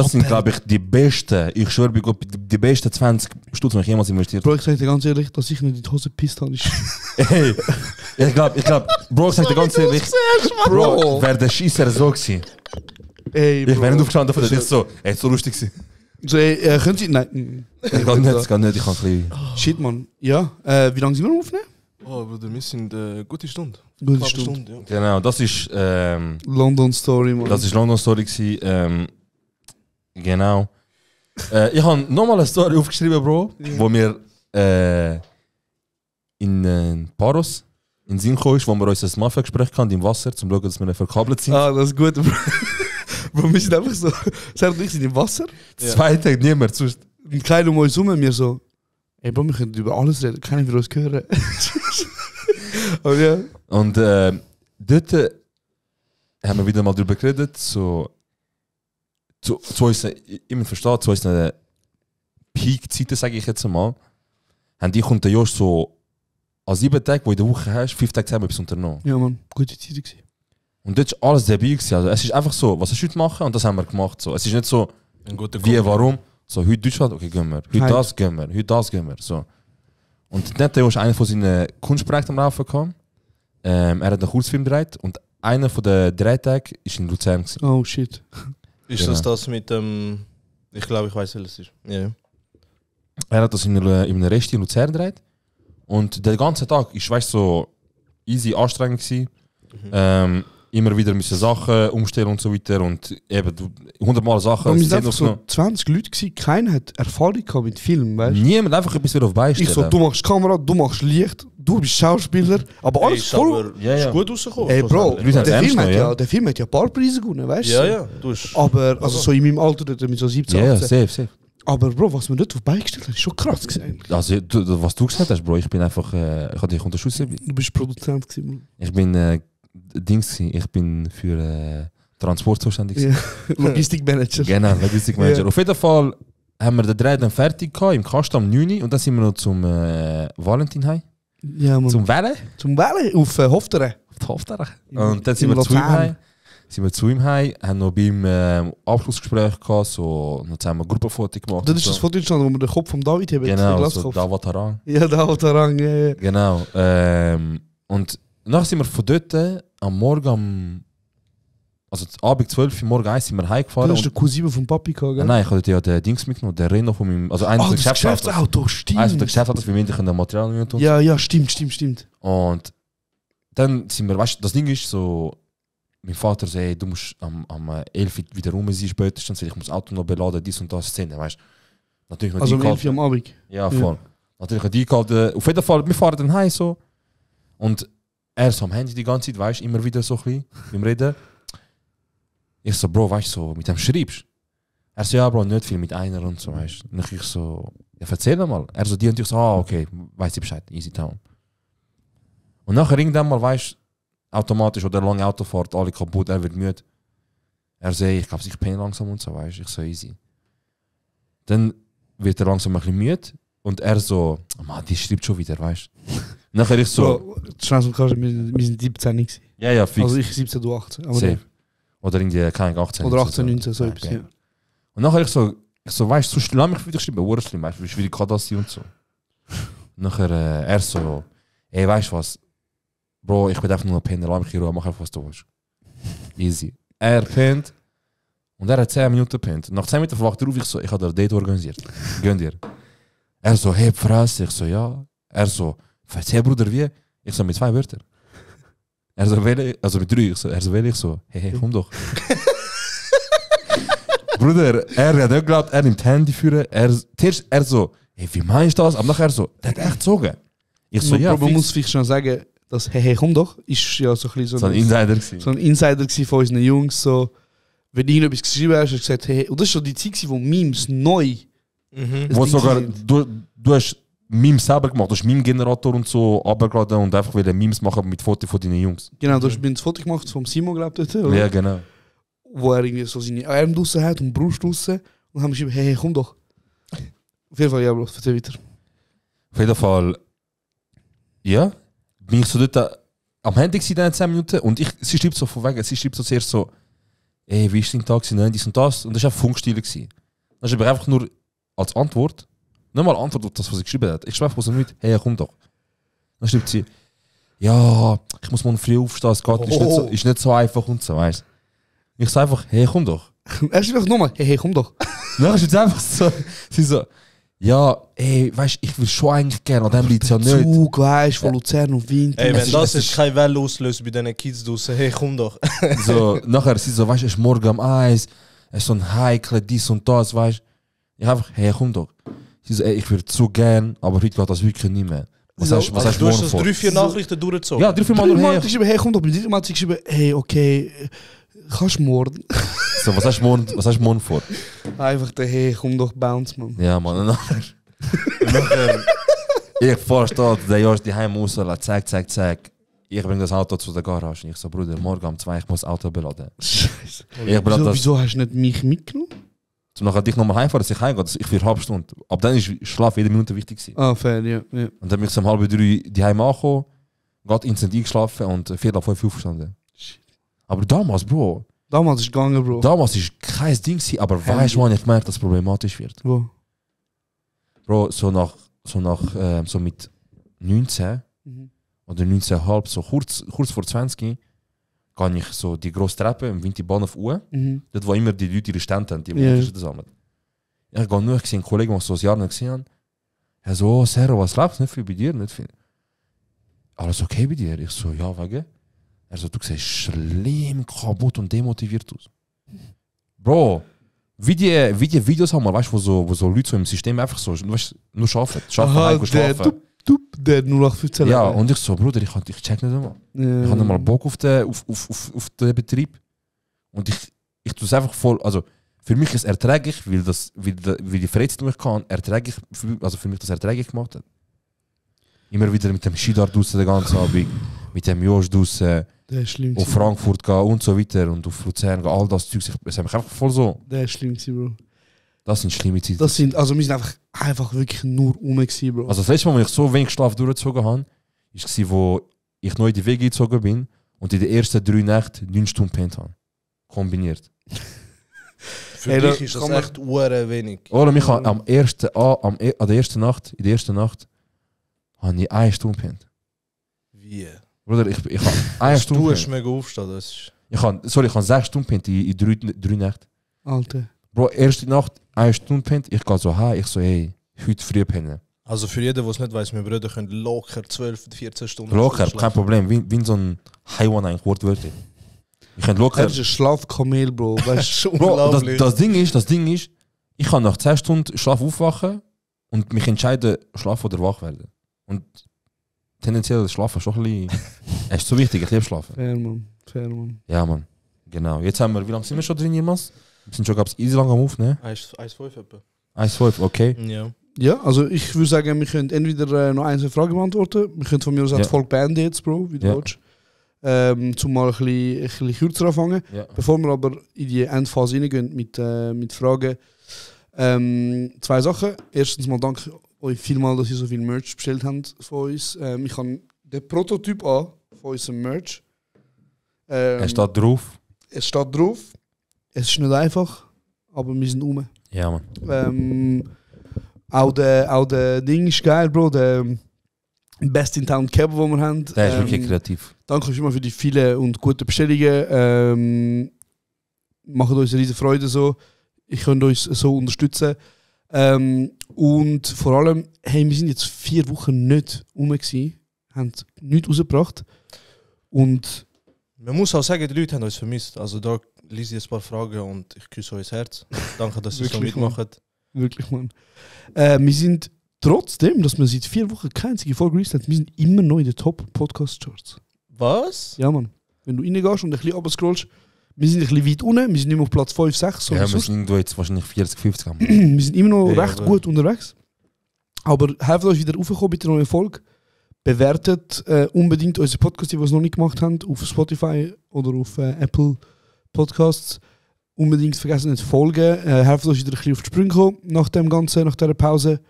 sind glaube ich, die besten, ich schwöre bei Gott, die besten 20 Stutz, die ich jemals investiert habe. Bro, ich sag dir ganz ehrlich, dass ich nicht in die Hose gepisst habe. Ey, ich glaube, Bro, ich sag dir ganz ehrlich, Bro, wäre der Scheisser so gewesen. Ey, Ich wäre nicht Bro. aufgestanden von der so, ey, so lustig gewesen. So, könnt ihr... Nein. Ich kann nicht, ich kann ein bisschen... Shit, Mann. Ja, wie lange sind wir noch aufnehmen? Oh, Bruder, wir sind gute Stunde. Gute Stunde. Ja. Genau, das ist... London Story, Mann. Das ist London Story gewesen. Genau. Ich habe nochmal eine Story aufgeschrieben, Bro, wo wir in Paros in den Sinn gekommen ist, wo wir uns ein Mafia-Gespräch hatten im Wasser, zum schauen, dass wir nicht verkabelt sind. Ah, das ist gut, Bro. Bro, wir sind einfach so... Sarah und ich sind im Wasser. 2 Tage niemand, sonst... Und keiner um uns herum, wir so... Ey, Bro, wir können über alles reden, keiner will uns hören. Aber ja. Und dort haben wir wieder mal darüber geredet, so... Zu unseren, immer versteht, zu unseren Peak-Zeiten, sage ich jetzt einmal, haben ich und der Josh so an 7 Tagen, die in der Woche hast, 5 Tage zusammen etwas unternommen. Ja, Mann, gute Zeit gewesen. Und dort war alles dabei gewesen. Also es ist einfach so, was hast du heute machen und das haben wir gemacht. So. Es ist nicht so, wie, warum, so heute Deutschland, okay, gehen wir. Heute das, gehen wir. Heute das, gehen wir. So. Und der Josh einer von seinen Kunstprojekten am Laufen gehabt. Er hat einen Kurzfilm gedreht und einer von den 3 Tagen war in Luzern gewesen. Oh, shit. Ist das mit dem... Ich glaube, ich weiß, welches es ist. Ja. Er hat das in einem Rest in Luzern gedreht. Und der ganze Tag war, weißt so easy anstrengend gewesen. Immer wieder müssen Sachen umstellen und so weiter. Und eben 100-mal Sachen. Und wir waren einfach so 20 Leute gewesen, keiner hat Erfahrung gehabt mit Film, weißt du? Niemand, einfach etwas wieder auf beistellen. Ich so, du machst Kamera, du machst Licht, du bist Schauspieler, aber alles voll... Ist gut rausgekommen. Ey, Bro, der der Film hat ja ein paar Preise gewonnen, weißt du? Ja. Du hast... Aber, also so in meinem Alter, dort mit so 17, Ja, 18. safe. Aber Bro, was wir dort auf beigestellt haben, ist schon krass gewesen. Also, was du gesagt hast, Bro, ich bin einfach... ich habe dich unterstützt. Du bist Produzent gewesen. Ich bin... Dings gewesen. Ich bin für Transport zuständig gewesen. Ja. Logistikmanager. Genau, Logistikmanager. Ja. Auf jeden Fall haben wir den Dreh dann fertig gehabt, im Kasten am 9. Und dann sind wir noch zum Valentin heim. Ja, Mann. Zum Wählen. Zum Wählen auf Hofteren. Auf die Hoftere. Und dann sind wir zu ihm heim. Haben noch beim Abschlussgespräch gehabt, so noch zusammen ein Gruppenfoto gemacht. Das ist das Foto entstanden, wo wir den Kopf von David haben. Genau, so David Harang. Ja, David Harang, ja. Genau. Und nachher sind wir von dort am Morgen, also Abend 12 Uhr, morgen 1 sind wir heimgefahren. Du hast den Cousine vom Papi gehabt, gell? Nein, ich hatte ja den Dings mitgenommen, der Renault von meinem... Also eines das Geschäftsauto, stimmt. Eines der Geschäftsautos, wie wir können Material mit uns. Ja, stimmt. Und dann sind wir, weißt du, das Ding ist so... Mein Vater sagt, hey, du musst am 11 Uhr wieder rum sein, spätestens, weil ich muss das Auto noch beladen, dies und das Szene, weißt du. Natürlich noch also um 11 Uhr am Abend? Ja, voll. Ja. Natürlich noch die gehalten. Auf jeden Fall, wir fahren dann heim so. Und er so am Handy die ganze Zeit, weißt du, immer wieder so ein bisschen beim Reden. Ich so, Bro, weißt du, so, mit dem schreibst. Er so, ja, Bro, nicht viel mit einer und so, weißt du. Und ich so, ja, erzähl mal. Er so, die und ich so, okay, weiss ich Bescheid, easy town. Und nachher irgendwann mal, weißt du, automatisch oder lange Autofahrt, alle kaputt, er wird müde. Er so, ich glaube, ich penne langsam und so, weißt du. Ich so, easy. Dann wird er langsam ein bisschen müde und er so, Mann, die schreibt schon wieder, weißt du. Nachher ich so... Bro, wir sind 17 gewesen. Ja, fix. Also ich 17, du 18. Aber safe. Oder irgendwie, keine 18. Oder 18, 19, so etwas, ja. Und nachher ich so weißt du, so lass mich wieder schreiben, Urschlimm, weißt du, wie schwierig kann das sein und so. Und nachher er so, ey, weißt du was, Bro, ich will einfach nur noch pennen, lass mich in Ruhe, mach einfach, was du willst. Easy. Er pennt und er hat 10 Minuten gepennt. Nach 10 Minuten verwacht er auf, ich so, ich habe ein Date organisiert. Gönn dir. Er so, hey, Fresse, ich so, ja. Er so, hey Bruder, wie? Ich so, mit 2 Wörtern. Er so, also mit 3, ich so, ich so, hey, komm doch. Bruder, er hat nicht geglaubt, er nimmt Handy führen. Er so, hey, wie meinst du das? Aber nachher so, der hat echt gezogen. Ich so, ja, man muss vielleicht schon sagen, dass hey, komm doch, ist ja so ein bisschen so ein Insider gewesen. So ein Insider gewesen von unseren Jungs. So, wenn du irgendetwas geschrieben hast, hast du gesagt, hey, und das ist schon die Zeit, wo Memes neu... Wo sogar, du hast Memes selber gemacht, du hast Meme-Generator und so runtergeladen und einfach wieder Memes machen mit Fotos von deinen Jungs. Genau, du hast mir ein Foto gemacht vom Simon, glaube ich, oder? Ja, genau. Wo er irgendwie so seine Arme draussen hat und Brust draussen und haben geschrieben, hey, komm doch. Auf jeden Fall, ja, Bro, erzähl weiter. Auf jeden Fall, ja, bin ich so dort am Handy gewesen, dann 10 Minuten und sie schreibt so von wegen, sie schreibt so zuerst so, ey, wie ist dein Tag, nein, dies und das, und das war einfach Funkstil gewesen. Das ist aber einfach nur als Antwort, nicht mal Antwort auf das, was sie geschrieben hat. Ich schreibe einfach so mit, hey, komm doch. Dann schreibt sie, ja, ich muss morgen früh aufstehen, es geht, ist nicht so einfach und so, weißt du. Ich sage einfach, hey, komm doch. Er schreibt einfach nochmal, hey, komm doch. Dann ist jetzt einfach so, sie so, ja, ey, weißt ich will schon eigentlich gerne, an dem liegt es ja nicht. Zug, weißt von Luzern auf Wien. Ey, wenn Es das ist- ist kein Welle auslöst bei diesen Kids draussen, hey, komm doch. So, nachher sie so, weißt du, es ist morgen am Eis, es ist so ein Heikle, dies und das, weißt du. Ich einfach, hey, komm doch. Sie so, ey, ich würde so gern, aber heute geht das wirklich nicht mehr. Was hast Also, du du hast morgen das vor? 3-4 Nachrichten durchgezogen. Ja, 3-4 Mal nur Dreimal her. geschrieben, hey, komm doch, bei dir mal geschrieben, hey, okay, kannst du morgen? So, was hast du morgen vor? Einfach der, hey, komm doch, bounce, man. Ja, Mann, und nachher. Ich vorstehe, der Josh die Heim raus, zack. Ich bringe das Auto zu der Garage. Und ich so, Bruder, morgen um 2 ich muss das Auto beladen. Scheiße. Ich belade das. Wieso hast du nicht mich mitgenommen? Zum nachher dich nochmal heimfahren, dass ich heimgehe, ich für eine halbe Stunde. Ab dann ist Schlaf jede Minute wichtig gewesen. Ah, fair, ja. Und dann bin ich so um 2:30 die Heim angekommen, gerade instant eingeschlafen und 4:05 aufgestanden. Aber damals, Bro, Damals ist es gegangen, Bro. damals ist kein Ding gewesen, aber weißt du, wann ich gemerkt, dass es problematisch wird? Wo? Bro, so mit 19 oder 19,5, so kurz vor 20, kann ich so die grosse Treppe im Winterbahnhof uhr, dort wo immer die Leute ihre Stände haben, die Unterschiede sammeln. Ich gehe nur, ich sehe einen Kollegen, der so ein Jahr nicht gesehen hat. Er so, oh, Serro, was läuft? Nicht viel bei dir, nicht viel. Alles okay bei dir? Ich so, ja, wegen. Er so, du siehst schlimm kaputt und demotiviert aus. Bro, wie die Videos haben wir, weißt du, wo so Leute so im System einfach so, weißt, nur arbeiten, heim, schlafen. Der 0815. Ja, und ich so, Bruder, ich check nicht einmal. Ich habe nicht mal Bock auf den Betrieb. Und ich tue es einfach voll, also für mich ist es erträglich, weil die Freizeit, die ich kann, erträglich, also für mich das erträglich gemacht hat. Immer wieder mit dem Skidar draussen den ganzen Abend, mit dem Josh draussen, Der ist schlimm. auf Frankfurt gehen und so weiter und auf Luzern gehen, all das Zeug. Es hat mich einfach voll so. Der ist schlimm, Bro. Das sind schlimme Zeiten. Also wir sind einfach wirklich nur rum, Bro. Also das letzte Mal, wo ich so wenig Schlaf durchgezogen habe, war, wo ich neu in die Wege gezogen bin und in den ersten 3 Nächten 9 Stunden gepennt habe. Kombiniert. Für Ey, dich da ist kann das man- echt wenig. Oder mich an der ersten Nacht, habe ich 1 Stunde gepennt. Wie? Bruder, ich habe 1 Stunde Du hast gepennt. mega aufstehen, das ist... Ich habe 6 Stunden gepennt in 3 Nächten. Alter. Bro, erste Nacht 1 Stunde gepennt, ich gehe so heim, ich so, hey, heute früh pennen. Also für jeden, der es nicht weiss, wir Brüder können locker 12, 14 Stunden Locker, kein schlafen. Problem, wie so ein Haiwan eigentlich, wortwörtlich. Ich kann Er locker... ist ein Schlafkamel, Bro. Weißt du? Bro, Unglaublich. das Ding ist, ich kann nach 10 Stunden Schlaf aufwachen und mich entscheiden, schlafen oder wach werden. Und tendenziell ist Schlafen schon ein bisschen... Es ist so wichtig, ich liebe Schlafen. Fair, Mann. Ja, Mann. Genau. Jetzt haben wir, wie lange sind wir schon drin, jemals? Wir sind schon, glaube ich, easy lang am Aufnehmen. 1,5 etwa. 1,5, okay. Ja. Ja, also ich würde sagen, wir können entweder noch eine Frage beantworten. Wir können von mir aus auch Ja. die Folge beenden jetzt, Bro, wie du Ja. willst. Zum mal ein bisschen kürzer anfangen. Ja. Bevor wir aber in die Endphase reingehen mit Fragen. 2 Sachen. Erstens mal danke euch vielmals, dass ihr so viel Merch bestellt habt von uns. Ich habe den Prototyp an von unserem Merch. Er steht drauf. Es steht drauf. Es ist nicht einfach, aber wir sind rum. Ja, Mann. Auch der Ding ist geil, Bro. Der Best in Town Cap, den wir haben. Der ist wirklich kreativ. Danke schon mal für die vielen und guten Bestellungen. Macht uns eine riesige Freude so. Ich könnt uns so unterstützen. Und vor allem, hey, wir sind jetzt 4 Wochen nicht rum gewesen, haben nichts rausgebracht. Und Man muss auch sagen, die Leute haben uns vermisst. Also da lese ich ein paar Fragen und ich küsse euch das Herz. Danke, dass ihr so Wirklich, mitmacht. wirklich, Mann. Wir sind trotzdem, dass wir seit 4 Wochen keine einzige Folge released haben, wir sind immer noch in den Top-Podcast-Charts. Was? Ja, Mann. Wenn du reingehst und ein bisschen runterscrollst, wir sind ein bisschen weit unten, wir sind nicht mehr auf Platz 5, 6, so Ja, wie wir sonst. sind irgendwo jetzt wahrscheinlich 40, 50 haben. Wir sind immer noch Ja, recht aber- gut unterwegs. Aber helft euch wieder raufkommen mit der neuen Folge. Bewertet unbedingt unseren Podcast, die wir es noch nicht gemacht haben, auf Spotify oder auf Apple Podcasts. Unbedingt vergessen nicht zu folgen. Helft euch wieder ein bisschen auf die Sprünge kommen nach dem Ganzen, nach dieser Pause.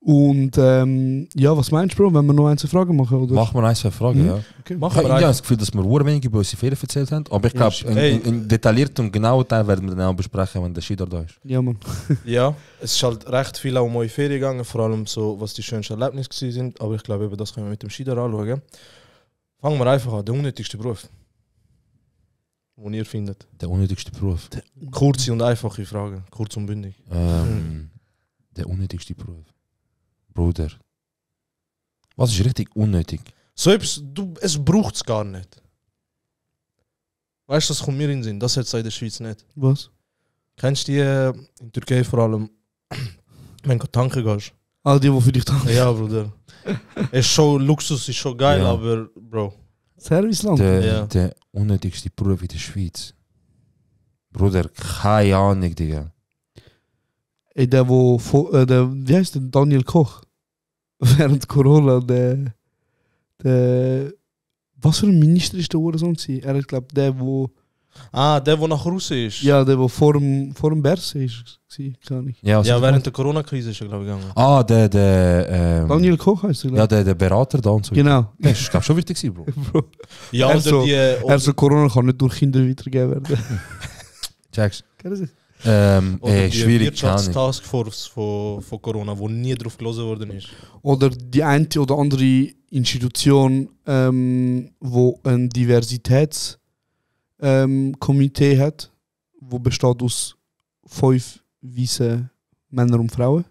Und ja, was meinst du, Bro, wenn wir noch eine Frage machen? Oder? Machen wir 1, 2 Fragen, ja. Okay. Ich Machen habe wir einfach. das Gefühl, dass wir sehr wenig über unsere Ferien erzählt haben. Aber ich glaube, Hey. einen detaillierten und genauen Teil werden wir dann auch besprechen, wenn der Skidor da ist. Ja, Mann. Ja, es ist halt recht viel auch um eure Ferien gegangen, vor allem so, was die schönsten Erlebnisse gewesen sind. Aber ich glaube, eben das können wir mit dem Skidor anschauen. Fangen wir einfach an, der unnötigste Beruf. Der unnötigste Beruf. Was ist der unnötigste Beruf, den du je gemacht hast? Der unnötigste Beruf, den ich je gemacht habe, ist den ihr findet? Der unnötigste Beruf. Kurze und einfache Frage. Kurz und bündig. Der unnötigste Beruf. Bruder. Was ist richtig unnötig? So etwas, es braucht es gar nicht. Weißt du, das kommt mir in den Sinn. Das hat es in der Schweiz nicht. Was? Kennst du die in Türkei vor allem, wenn du tanken gehst? Ah, die für dich tanken. Ja, Bruder. Es ist schon Luxus, ist schon geil, Ja. aber Bro. Serviceland. Der unnötigste Beruf in der Schweiz. Bruder, keine Ahnung, Digga. Ey, wie heißt der Daniel Koch? Während Corona, der was für ein Minister ist der Uhrensohn gewesen? Er hat, glaube der nach Russen ist. Ja, der vor dem Berse ist, gar nicht. Ja, während der Corona-Krise ist er, glaube ich, gegangen. Ah, der Daniel Koch heißt er, ja, glaube der Berater da und so. Genau. Das ist, glaube ich, schon wichtig gewesen, Bro. Ja, er so Corona kann nicht durch Kinder weitergegeben werden. Checkst. Kennen die schwierig, keine Ahnung. Wirtschaftstaskforce von Corona, wo nie drauf gelesen worden ist. Oder die eine oder andere Institution, wo ein Diversitätskomitee hat, wo besteht aus 5 weißen Männern und Frauen,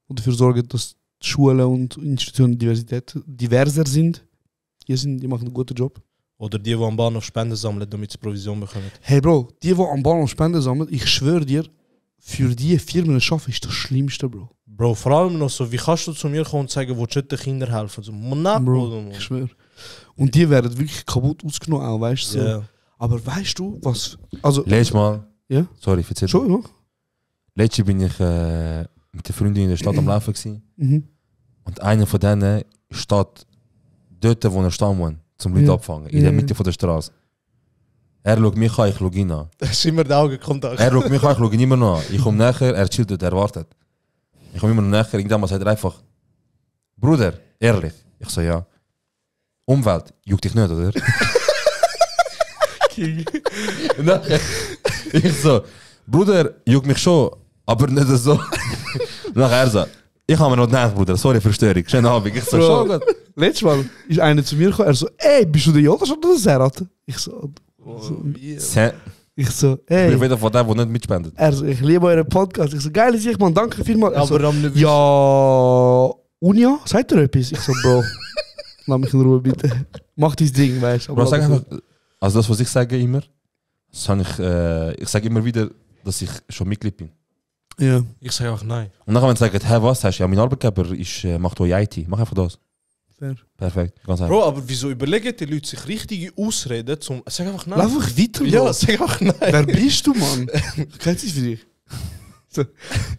die dafür sorgen, dass die Schulen und Institutionen diverser sind. Die machen einen guten Job. Oder die am Bahnhof Spenden sammeln, damit sie Provision bekommen. Hey Bro, die am Bahnhof Spenden sammeln, ich schwöre dir, für die Firmen arbeiten ist das Schlimmste, Bro. Bro, vor allem noch so, wie kannst du zu mir kommen und sagen, wo du den Kindern helfen? So, Bro, ich schwöre. Und die werden wirklich kaputt ausgenommen, auch, weißt du? So. Yeah. Aber weißt du, was. Also. Letztes Mal. Ja? Sorry, erzähl. Schon, ja? Letztes bin ich mit der Freundin in der Stadt am Laufen gewesen. Mhm. Und einer von denen steht dort, wo er stehen muss, zum Leute abfangen, in der Mitte von der Straße. Er schaut mich an, ich schaue ihn an. Das ist immer der Augenkontakt. Er schaut mich an, ich schaue ihn immer noch an. Ich komme nachher, er chillt dort, er wartet. Ich komme immer noch nachher, irgendwann sagt er einfach, Bruder, ehrlich. Ich so, ja. Umwelt, juckt dich nicht, oder? Und nachher, ich so, Bruder, juckt mich schon, aber nicht so. Und nachher er so, ich habe mir noch gedacht, Bruder, sorry für Störung, schönen Abend. Ich so, Bro, schon gut. letztes Mal ist einer zu mir gekommen, er so, ey, bist du der Jonas oder der Serhat? Ich so, Ich ey. bin wieder von dem, der nicht mitspendet. Er so, ich liebe euren Podcast. Ich so, geil ist ich, man, danke vielmals. Er so, Aber ja, Unia, sagt ihr etwas? Ich so, Bro, lass mich in Ruhe bitte. Mach dein Ding, weißt du. Bro, sag einfach, also das, was ich sage immer, das habe ich sage immer wieder, dass ich schon Mitglied bin. Ja. Ich sage einfach nein. Und nachher, wenn sie sagen, hey, was hast du? Ja, mein Arbeitgeber macht euch IT. Mach einfach das. Fair. Perfekt, ganz einfach. Bro, aber wieso überlegen die Leute sich richtige Ausreden zum... Sag einfach nein. Lass einfach weiter, Bro. Ja, sag einfach nein. Wer bist du, Mann? Kein Zeit für dich. So.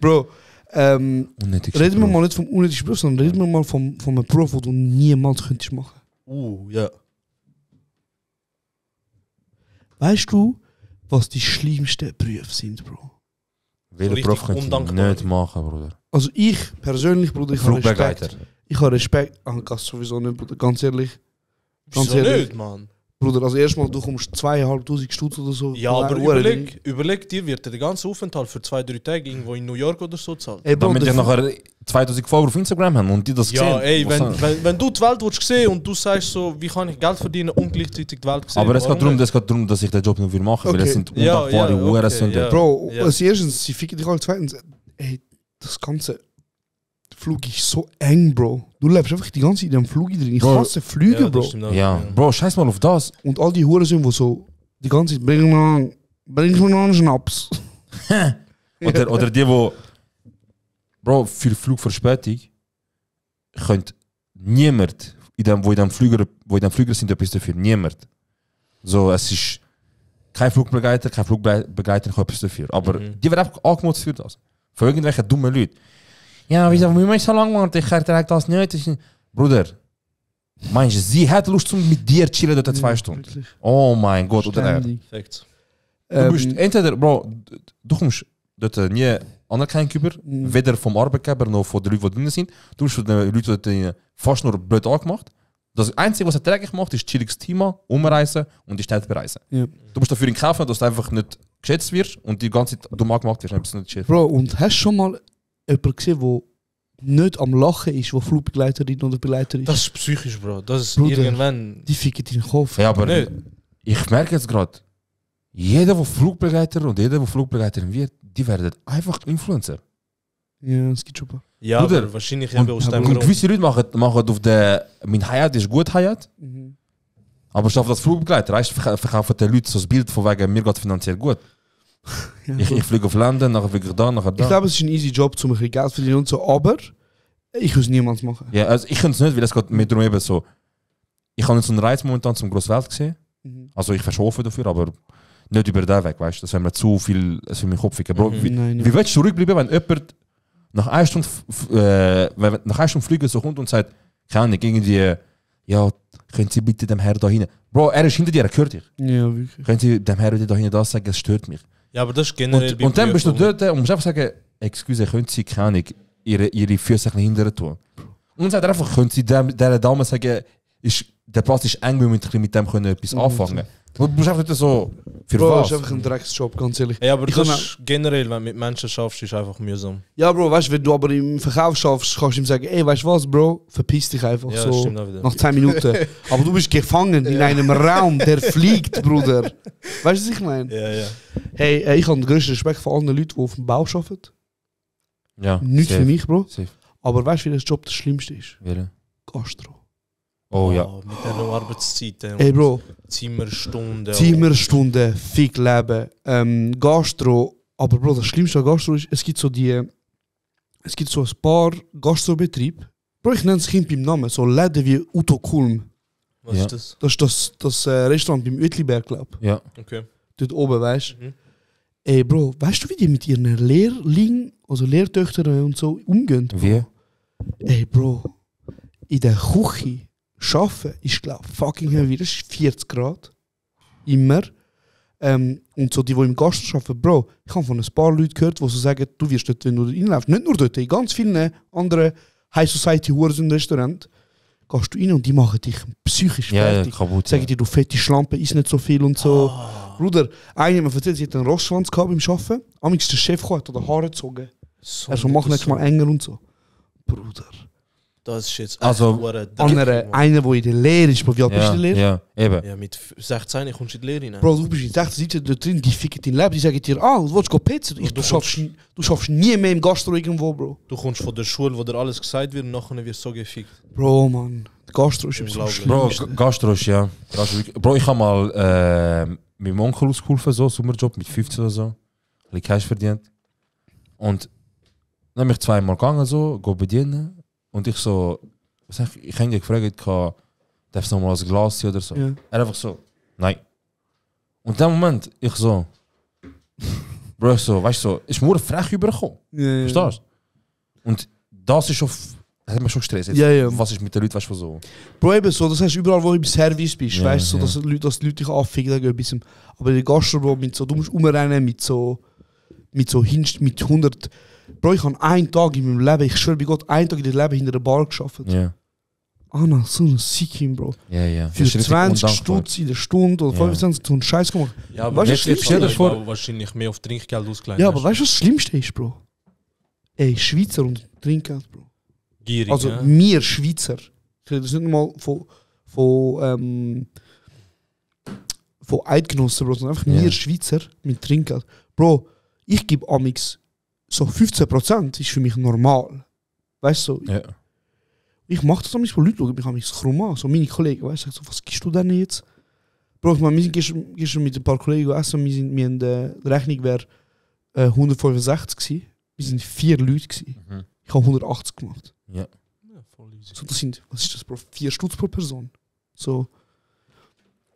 Bro, reden wir mal nicht vom unnötigsten Beruf, sondern reden wir mal vom einem Beruf, den du niemals könntest machen. Ja. Weißt du, was die schlimmsten Berufe sind, Bro? Welchen richtig Beruf könnt ihr undankbar. nicht machen, Bruder? Also ich persönlich, Bruder, ich habe Flugbegleiter. Respekt. Ich habe Respekt. Das sowieso nicht, Bruder. Ganz ehrlich. Wieso nicht, Mann? Bruder, also erstmal, du kommst 2'500 Stutz oder so. Ja, aber überleg dir, wird der ganze Aufenthalt für 2-3 Tage irgendwo in New York oder so zahlt. Ey, Bro, Damit ich nachher 2000 Follower auf Instagram haben und die das Ja, sehen. ey, Was wenn du die Welt willst sehen und du sagst so, wie kann ich Geld verdienen und gleichzeitig die Welt sehen. aber es warum geht darum, dass ich den Job nicht machen will, weil Okay. es sind Ja, undankbare ja, Uhren. okay, ja. Bro, Ja. als erstens, sie ficken dich alle. Zweitens, ey, das ganze Flug ist so eng, Bro. Du lebst einfach die ganze Zeit in einem Flug drin. Ich Bro. hasse Flüge, Ja, das Bro. stimmt auch, Ja, Bro, scheiß mal auf das. Und all die Huren sind, die so die ganze Zeit bring mir noch einen Schnaps. Oder die, wo Bro, für Flugverspätung könnte niemand, wo in dem Flüger sind, etwas dafür. Niemand. So, es ist kein Flugbegleiter kann etwas dafür. Aber die werden einfach angemotzt für das. Von irgendwelchen dummen Leuten. Ja, wieso müssen wir so lange warten? Ich ertrage das nicht. Bruder, meinst du, sie hat Lust, mit dir zu chillen dort 2 Stunden? Wirklich. Oh mein Gott, oder er. Ständig. Facts. Du bist entweder, Bro, du kommst dort nie Anerkennung über, weder vom Arbeitgeber noch von den Leuten, die drin sind. Du bist von den Leuten dort fast nur blöd angemacht. Das Einzige, was er täglich macht, ist chilliges Thema, umreisen und die Städte bereisen. Ja. Du musst dafür in Kauf nehmen, dass du einfach nicht geschätzt wirst und die ganze Zeit dumm angemacht wirst. Dann nicht Bro, und hast du schon mal jemanden gesehen, der nicht am Lachen ist, der Flugbegleiterin oder Begleiter ist? Das ist psychisch, Bro. Das ist Bruder. irgendwann... Die ficken deinen Kopf. Ja, aber Nicht. ich merke jetzt gerade, jeder, der Flugbegleiter und jeder, der Flugbegleiterin wird, die werden einfach Influencer. Ja, es gibt schon ein paar. Ja, Bruder, aber wahrscheinlich eben aus dem Und Grund. gewisse Leute machen auf der, mein Hayat ist gut Hayat, aber statt das Flugbegleiter, weißt du, verkaufen die Leute so das Bild von wegen, mir geht finanziell gut. Ja, Ich fliege auf London, nachher fliege ich da, nachher da. Ich glaube, es ist ein easy Job, um ein bisschen Geld zu verdienen und so, aber ich will es niemals machen. Ja, also ich könnte es nicht, weil es geht mir darum eben so, ich habe nicht so einen Reiz momentan zum grossen Welt gesehen. Also ich verschafe dafür, aber nicht über den Weg, weißt du, das wäre mir zu viel, es für meinen Kopf ficken. Bro, wie willst du zurückbleiben, wenn jemand nach 1 Stunde, nach 1 Stunde fliegen so kommt und sagt, keine Ahnung, irgendwie, ja, können Sie bitte dem Herr da hinten. Bro, er ist hinter dir, er hört dich. Ja, wirklich. Können Sie dem Herr da hinten das sagen, es stört mich. Ja, aber das ist generell Und dann bist du dort und musst einfach sagen, excuse, können Sie, keine Ahnung, ihre Füße ein bisschen hindern tun. Und dann sagt er einfach, können Sie dieser Dame sagen, der Platz ist eng, wir müssen mit dem können etwas anfangen. Du musst einfach nicht so, für Bro, was? ist einfach ein Drecksjob, ganz ehrlich. Ja, aber Ich das kann ist generell, wenn du mit Menschen schaffst, ist einfach mühsam. Ja, Bro, weißt du, wenn du aber im Verkauf schaffst, kannst du ihm sagen, ey, weißt du was, Bro, verpiss dich einfach Ja, so stimmt auch wieder. nach 10 Minuten. Aber du bist gefangen in einem Raum, der fliegt, Bruder. Weißt du, was ich meine? Ja, ja. Hey, ich habe den größten Respekt vor allen Leuten, die auf dem Bau arbeiten. Ja, Nicht safe, für mich, Bro. safe. Aber weißt du, wie das Job das Schlimmste ist? Welche? Gastro. Oh ja. Mit den Arbeitszeiten. Ey, Bro. Zimmerstunden. Zimmerstunden, Fick leben, Gastro. Aber Bro, das Schlimmste an Gastro ist, es gibt so ein paar Gastrobetriebe. Bro, ich nenne das Kind beim Namen, so Läden wie Uto Kulm. Was ist das? Das ist das Restaurant beim Uetliberg, glaube ich. Ja. Okay. Dort oben, weißt du? Ey, Bro, weißt du, wie die mit ihren Lehrlingen, also Lehrtöchtern und so umgehen? Wie? Ey, Bro, in der Küche arbeiten ist, glaube ich, fucking heavy. Das ist 40 Grad. Immer. Und so die im Gastro arbeiten, Bro, ich habe von ein paar Leuten gehört, die so sagen, du wirst dort, wenn du reinläufst, nicht nur dort, in ganz vielen anderen High Society Huren Restaurants, gehst du rein und die machen dich psychisch fertig. Kaputt. Sagen dir, du fette Schlampe, isst nicht so viel und so. Bruder, eine hat mir erzählt, sie hat einen Rossschwanz gehabt beim Arbeiten. Amix der Chef gehabt, hat die Haare gezogen. Er so, mach nicht mal enger und so. Bruder. Das ist jetzt Also, einer, der in der Lehre ist, Bro, wie alt bist du in der Lehre? Ja, eben. Ja, mit 16 kommst du in die Lehre rein. Bro, du bist in 16, 17 dort drin, die ficken dein Leben, die sagen dir, du willst Pizza, du schaffst nie mehr im Gastro irgendwo, Bro. Du kommst von der Schule, wo dir alles gesagt wird und nachher wirst du so gefickt. Bro, Mann, Gastro ist so schlimm. Bro, Gastro ist ja. Bro, ich habe mal mit meinem Onkel ausgeholfen, so Sommerjob mit 15 oder so. Ein bisschen Cash verdient. Und dann bin ich 2-mal gegangen, so, go bedienen. Und ich so, ich habe ihn gefragt, darf es nochmal ein Glas sein oder so? Ja. Er einfach so, nein. Und in dem Moment, ich so, Bro, ich so, weißt du, so, ist nur frech übergekommen. Ja. Verstehst du? Und das ist schon, das hat mich schon gestresst. Jetzt, Ja. was ist mit den Leuten, weißt du, so? Bro, eben so, das heißt überall, wo du im Service bist, Ja, weißt du, ja. so, dass die Leute dich anficken wegen etwas. Aber in der Gastro, Bro, mit so, du musst umrennen mit 100. Bro, ich habe einen Tag in meinem Leben, ich schwöre bei Gott, einen Tag in meinem Leben hinter der Bar gearbeitet. Ja. Anna, so ein Sickim, Bro. Ja. Für 20 Stutz in der Stunde oder 25 so einen Scheiß gemacht. Ja, aber weißt du, jetzt was Schlimmste stell dir ist? vor, wahrscheinlich mehr auf Trinkgeld ausgelegt. Ja, aber weißt du, was das Schlimmste ist, Bro? Ey, Schweizer und Trinkgeld, Bro. Gierig, Also, ja? wir Schweizer. Ich rede das nicht mal von Eidgenossen, Bro, sondern einfach wir Schweizer mit Trinkgeld. Bro, ich gebe amix so 15% ist für mich normal. Weißt du? So, Ja. ich mache das amix, wo Leute schauen mich amix krumm an. So meine Kollegen, weißt du, so, was gibst du denn jetzt? Bro, ich meine, wir sind gestern mit ein paar Kollegen essen, wir haben die Rechnung wäre 165 gewesen. Wir sind 4 Leute gewesen. Ich habe 180 gemacht. Ja. Voll easy. So, das sind, was ist das, Bro? 4 Stutz pro Person. So.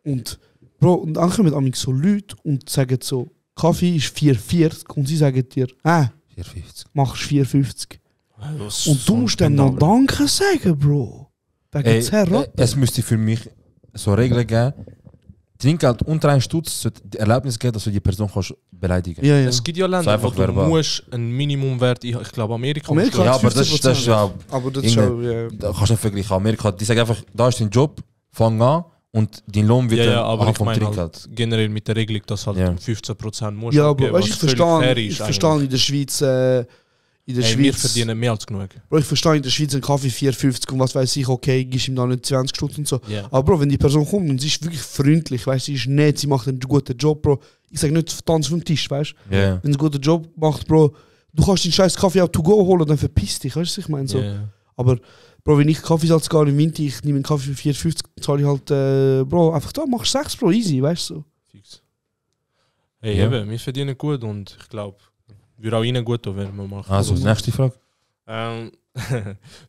Und, Bro, und dann kommen amix so Leute und sagen so, Kaffee ist 4,40 und sie sagen dir, 4,50. machst 4,50. Also, Und du musst dann noch Danke sagen, Bro. Wegen 10 Rappen. Es müsste für mich so Regeln geben, Trinkgeld unter 1 Stutz sollte die Erlaubnis geben, dass du die Person kannst beleidigen kannst. Ja, ja. Es gibt ja So Länder, einfach wo du verbal. musst einen Minimumwert, ich glaube Amerika. Amerika Ja, hat aber das 15%. ist ja. Aber das ist auch, ja. Da kannst du nicht vergleichen. Amerika, die sagen einfach, da ist dein Job, fang an und dein Lohn wird Ja, aber anhand ich vom meine Trinkgeld. halt generell mit der Regelung, dass halt Ja. 15% musst Ja, aber abgeben, weißt, was ich völlig fair verstehe ist in der Schweiz, wir verdienen mehr als genug. Bro, ich verstehe in der Schweiz einen Kaffee 4,50 und was weiß ich, okay, gibst ihm da nicht 20 Stunden und so. Ja. Aber Bro, wenn die Person kommt und sie ist wirklich freundlich, weißt, sie ist nett, sie macht einen guten Job, Bro, Ich sage nicht tanzen vom Tisch, weißt du? Ja. Wenn du einen guten Job machst, Bro, du kannst den scheiß Kaffee auch to go holen, dann verpiss dich, weißt du, was ich meine? So. Ja. Aber, Bro, wenn ich Kaffeesatz gehe im Winter, ich nehme einen Kaffee für 4,50, zahle ich halt, Bro, einfach da, machst 6, Bro, easy, weißt du? So. Fix. Hey, Ja. eben, wir verdienen gut und ich glaube, wir auch ihnen gut tun, wenn wir mal. Also, nächste Frage.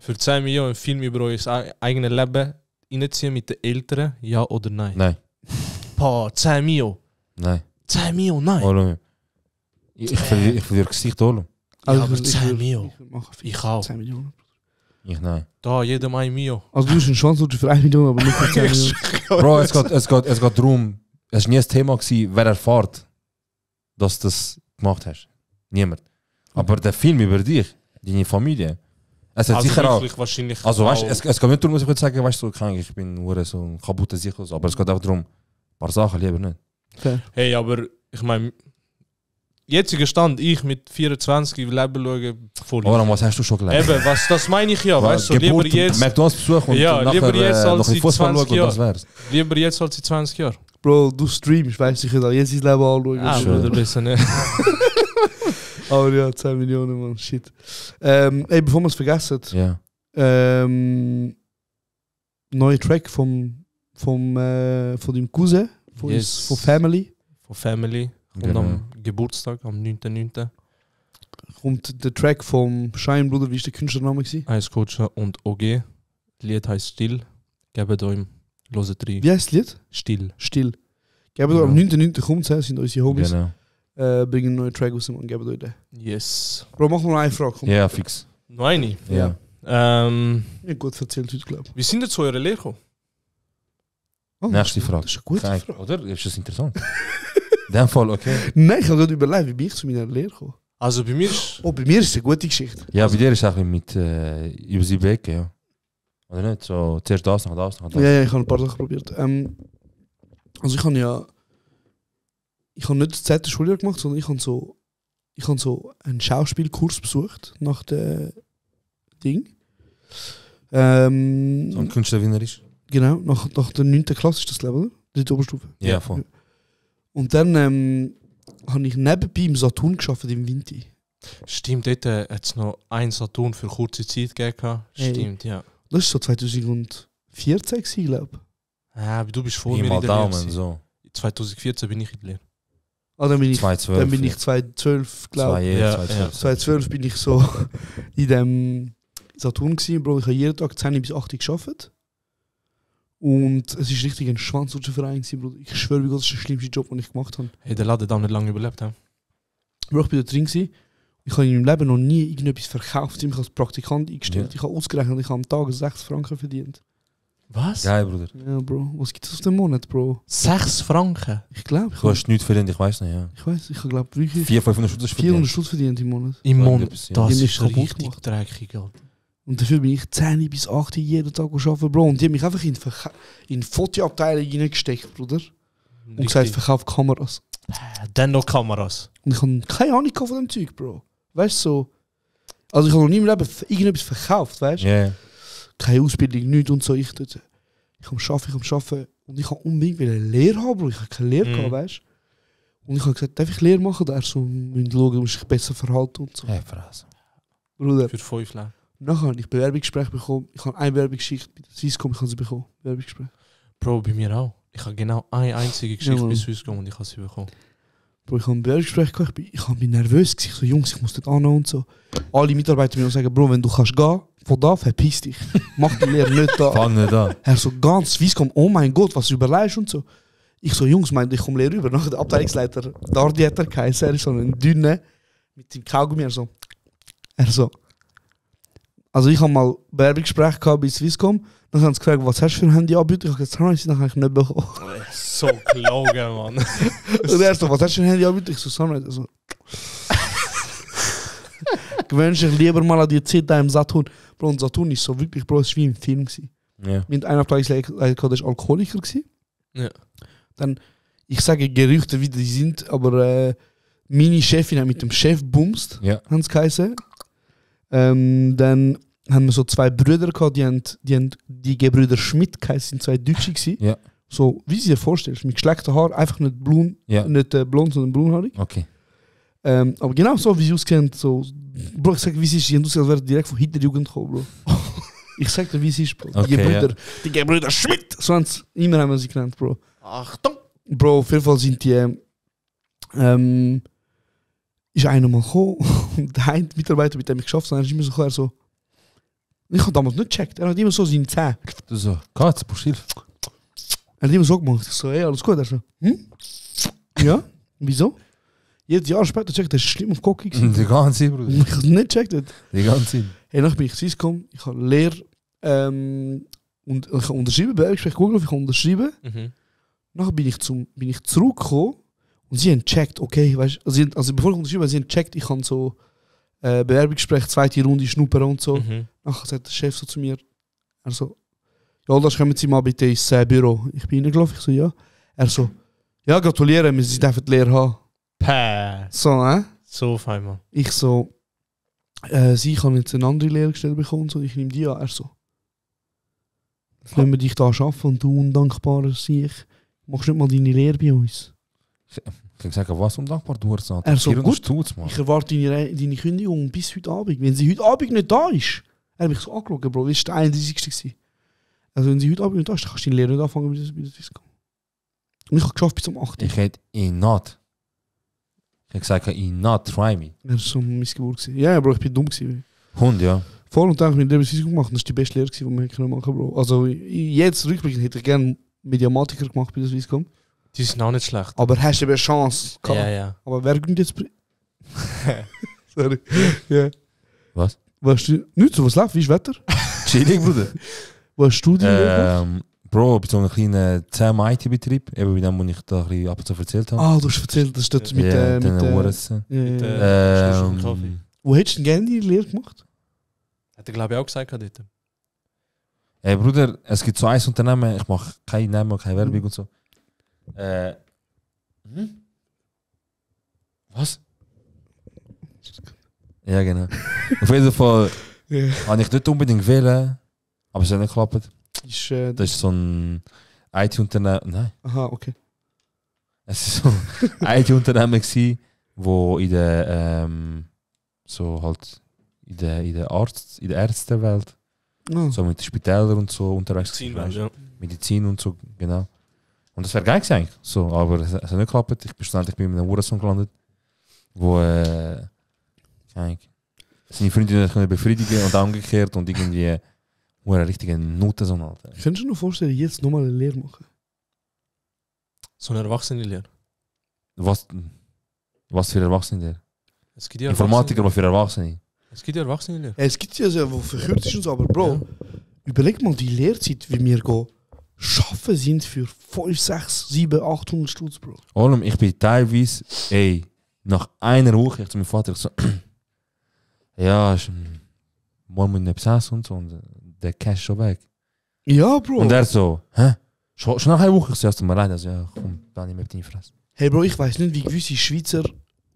Für 10 Millionen einen Film über euer eigenes Leben reinziehen mit den Eltern, ja oder nein? Nein. Boah, 10 Millionen. Nein. 10 Millionen, nein. Hol ich verliere Gesicht holen. Ja, aber 10 Millionen. Ich mache Ich auch. 10 Millionen. Ich nein. Da, jedem 1 Million. Also du hast einen Schwanzlutscher für 1 Million, aber nicht für 10 Millionen. Bro, es geht darum, es war nie ein Thema gewesen, wer erfährt, dass du das gemacht hast. Niemand. Aber der Film über dich, deine Familie, es hat Also sicher auch. wirklich wahrscheinlich Also weißt, auch- es geht nicht darum, dass ich würde sagen, weißt du, ich bin nur so ein kaputter Sicher, aber es geht auch darum, ein paar Sachen lieber nicht. Fair. Hey, aber ich meine, jetziger Stand, ich mit 24 Leben schauen, voll. Oder was hast du schon gelernt? Eben, das meine ich ja, weißt du, lieber jetzt, McDonalds besuchen und Ja, nachher lieber jetzt als noch ein in Fußball 20 schauen und das wär's. lieber jetzt als in 20 Jahren. Bro, du streamst, weißt du, ich kann auch jetzt dein Leben anschauen. Ah, schön. Bruder, besser nicht. Aber ja, 10 Millionen, man, shit. Ey, bevor wir es vergessen, Ja. neuer Track von deinem Cousin, von, Yes. von Family. Von Family. Und Genau. am Geburtstag, am 9.9. Kommt der Track vom Shine, Bruder, wie ist der Künstlername gewesen? Eins Coach und OG. Das Lied heisst Still. Gebt euch, hört rein. Wie heißt das Lied? Still. Still. Geben wir am 9.9. kommt es, sind unsere Homies. Genau. Bringen einen neuen Track raus und geben euch den. Yes. Bro, mach mal noch eine Frage. Komm. Ja, fix. Noch eine. Ja. Ja, gut erzählt heute, glaube ich. Wie sind ihr zu eurer Lehre gekommen? Oh, Nächste das ist- Frage. Das ist eine gute Kijk, Frage. oder? Ist das interessant? In dem Fall, okay. Nein, ich habe gerade überlegt, wie bin ich zu meiner Lehre gekommen. Also bei mir ist... Oh, bei mir ist es eine gute Geschichte. Ja, bei dir ist es auch mit über die Wege, ja. Oder nicht? So, zuerst das, nach das, nach das. Ja, ich habe ein paar Sachen probiert. Also ich habe nicht das 10. Schuljahr gemacht, sondern ich habe so einen Schauspielkurs besucht nach dem Ding. So ein Künstlerwienerisch. Genau, nach der 9. Klasse ist das, glaube ich, oder? Die Oberstufe. Ja, voll. Und dann habe ich nebenbei im Saturn gearbeitet im Winter. Stimmt, dort hat es noch einen Saturn für kurze Zeit gegeben. Hey. Stimmt, ja. Das war so 2014, glaube ich. Ah, aber du bist vor Pi mir mal in der Lehre. Daumen, gewesen. so. 2014 bin ich in der Lehre. Ah, dann bin ich 2012. dann bin ich 2012, glaube ich. 2012. 2012 bin ich so in dem Saturn gewesen, Bro. Ich habe jeden Tag 10 bis 8 gearbeitet. Und es war richtig ein Schwanzlutscherverein gewesen, Bro. Ich schwöre, wie Gott, das ist der schlimmste Job, den ich gemacht habe. Hey, der Laden hat nicht lange überlebt. He? Bro, ich bin da drin gewesen. Ich habe in meinem Leben noch nie irgendetwas verkauft. Ich habe mich als Praktikant eingestellt. Ja. Ich habe ausgerechnet, ich habe am Tag 6 Franken verdient. Was? Geil, Bruder. Ja, Bro. Was gibt es auf den Monat, Bro? 6 Franken? Ich glaube, Du hast nichts verdient, ich weiß nicht, ja. ich weiß, ich habe glaube wirklich 400-500 Stunden 400 Stutz verdient im Monat. Im So Monat. etwas, ja. Das Die haben mich ist kaputt richtig gemacht. dreckig, Alter. Und dafür bin ich 10 bis 8 jeden Tag arbeiten, Bro. Und die haben mich einfach in Fotoabteilung reingesteckt, Bruder. Und gesagt, verkauf Kameras. Dann noch Kameras. Und ich habe keine Ahnung von dem Zeug, Bro. Weißt du, so. Also ich habe noch nie im Leben irgendetwas verkauft, weißt du? Ja. Keine Ausbildung, nichts und so. Ich am Arbeiten. Und ich habe unbedingt eine Lehre haben, Bro. Ich habe keine Lehre gehabt, weißt du? Und ich habe gesagt, darf ich Lehre machen? Da er so, müssen schauen, du musst dich besser verhalten und so. Hey, Phrase. Bruder. Für 5 Leben. Nachher habe ich Bewerbungsgespräch bekommen. Ich habe eine Bewerbungsgeschichte bei der Swisscom, ich habe sie bekommen. Bewerbungsgespräch. Bro, bei mir auch. Ich habe genau eine einzige Geschichte Mann. bis Swisscom und ich habe sie bekommen. Bro, ich habe ein Bewerbungsgespräch gehabt, ich habe mich nervös gewesen. Ich so, Jungs, ich muss dort an und so. Alle Mitarbeiter mir sagen, Bro, wenn du kannst gehen, von da, verpiss dich. Mach die Lehre nicht da. Fang nicht an. Er so, ganz Swisscom, oh mein Gott, was du überlegst und so. Ich so, Jungs, meinte, ich komme Lehre rüber. Nachher der Abteilungsleiter, Dardi hat er geheißen, er ist so ein dünner, mit dem Kaugummi, er so. Also ich habe mal ein Bewerbungsgespräch gehabt bei Swisscom. Dann haben sie gefragt, was hast du für ein Handy anbieten? Ich habe gesagt, Sunrise, dann habe ich nicht bekommen. So gelogen, Mann. Und er so, was hast du für ein Handy anbieten? Ich so, Sunrise. Also. Gewöhnst dich lieber mal an die Zeit im Saturn. Bro, und Saturn ist so wirklich, Bro, es war wie im Film gewesen. Ja. Mit einer Abteilungsleiter, der war Alkoholiker gewesen. Ja. Dann, ich sage Gerüchte, wie die sind, aber meine Chefin hat mit dem Chef bumst, Ja. haben sie geheißen. Dann haben wir so 2 Brüder gehabt, die Gebrüder Schmidt geheißen, sind 2 Deutsche gewesen. Ja. So, wie sie dir vorstellst, mit geschleckten Haaren, einfach nicht blond, nicht blond, sondern braunhaarig. Okay. Aber genau so, wie sie auskennt, so, Bro, ich sag, wie sie ist, die aussehen, als wäre direkt von Hitlerjugend gekommen, Bro. Ich sag dir, wie sie ist, Bro. Okay, die Gebrüder Schmidt, so immer haben wir sie genannt, Bro. Achtung! Bro, auf jeden Fall sind die, ist einer mal gekommen und der eine Mitarbeiter, mit dem ich geschafft habe, ist immer so, ich habe damals nicht gecheckt, er hat immer so seine Zähne. Du so, Katze, Buschil. Er hat immer so gemacht, ich so, hey, alles gut, er so, Ja, wieso? Jedes Jahr später checkt, das ist schlimm auf Cocky gewesen. Die ganze Zeit, Bruder. Ich habe es nicht gecheckt. Die ganze Zeit. Hey, dann bin ich Swisscom, ich habe Lehre und ich habe unterschrieben, Bewerbungsgespräch Google, ich habe unterschrieben. Nachher bin ich zurückgekommen und sie haben gecheckt, okay, weißt, also bevor ich unterschrieben habe, sie haben gecheckt, ich kann so Bewerbungsgespräch, zweite Runde, Schnuppern und so. Nachher sagt der Chef so zu mir, er so, ja, das kommen Sie mal bitte ins Büro. Ich bin reingelaufen, ich so, ja. Er so, ja, gratulieren, wir Sie dürfen die Lehre haben. So, So fein, Mann. Ich so, sie kann jetzt eine andere Lehrstelle bekommen, so, ich nehme die an. Er so, wenn wir dich da arbeiten und du undankbarer Sieg, machst du nicht mal deine Lehre bei uns. Ich kann sagen, was undankbar du hast. Er so, gut, Stutz, ich erwarte deine Kündigung bis heute Abend. Wenn sie heute Abend nicht da ist, er hat mich so angeschaut, Bro, das war der 31. gewesen. Also wenn sie heute Abend nicht da ist, dann kannst du deine Lehre nicht anfangen, bis das Swisscom. Und ich habe geschafft bis zum 8. Ich hätte ihn not. Ich habe gesagt, ihn not try me. Er war so eine Missgeburt. Ja, Bro, ich bin dumm gewesen. Hund, ja. Voll und dann habe ich mit dem Swisscom gemacht. Das war die beste Lehre, die wir machen können, Bro. Also jetzt rückblickend hätte ich gerne Mediamatiker gemacht bei der Swisscom. Die sind auch nicht schlecht. Aber hast du eine Chance gehabt. Ja. Aber wer gönnt jetzt... Sorry. Ja. Was? Weißt du, nicht so, was läuft? Wie ist das Wetter? Chillig, Bruder. Wo hast du die Lehre gemacht? Bro, bei so einem kleinen 10 IT-Betrieb, eben bei dem, wo ich da ein bisschen ab und zu erzählt habe. Ah, du hast erzählt, das ist dort mit Wo hättest du denn gerne die Lehre gemacht? Hat er, glaube ich, auch gesagt dort. Ey, Bruder, es gibt so ein Unternehmen, ich mache keinen Namen, keine Werbung und so. Was? Ja, genau. Auf jeden Fall habe ich nicht unbedingt wählen, aber es hat nicht geklappt. Das ist so ein IT-Unternehmen. Nein. Aha, okay. Es war so ein IT-Unternehmen, wo in der so halt in der Ärztewelt so mit den Spitälern und so unterwegs war. Medizin und so, genau. Und das wäre geil gewesen, so, aber es hat nicht geklappt. Ich bin schlussendlich bei einem Uhrensohn gelandet, wo seine Freundin nicht befriedigen und umgekehrt und irgendwie eine richtige Notensohn. Könntest du dir noch vorstellen, jetzt nochmal eine Lehre machen? So eine Erwachsene-Lehre? Was für Erwachsene? Es gibt ja Informatiker, aber für Erwachsene. Es gibt ja Erwachsene-Lehre. Es gibt ja so, wo verkürzt ist und so, aber Bro, überleg mal die Lehrzeit, wie wir schaffen sind für 5, 6, 7, 800 Stutz, Bro. Allem, ich bin teilweise, nach einer Woche ich zu meinem Vater so, ja, morgen muss ich etwas essen und so, und der Cash ist schon weg. Ja, Bro. Und er so, hä? Schon nach einer Woche? Ich so, mir leid, also ja, komm, dann nehme ich deine Fresse. Hey Bro, ich weiß nicht, wie gewisse Schweizer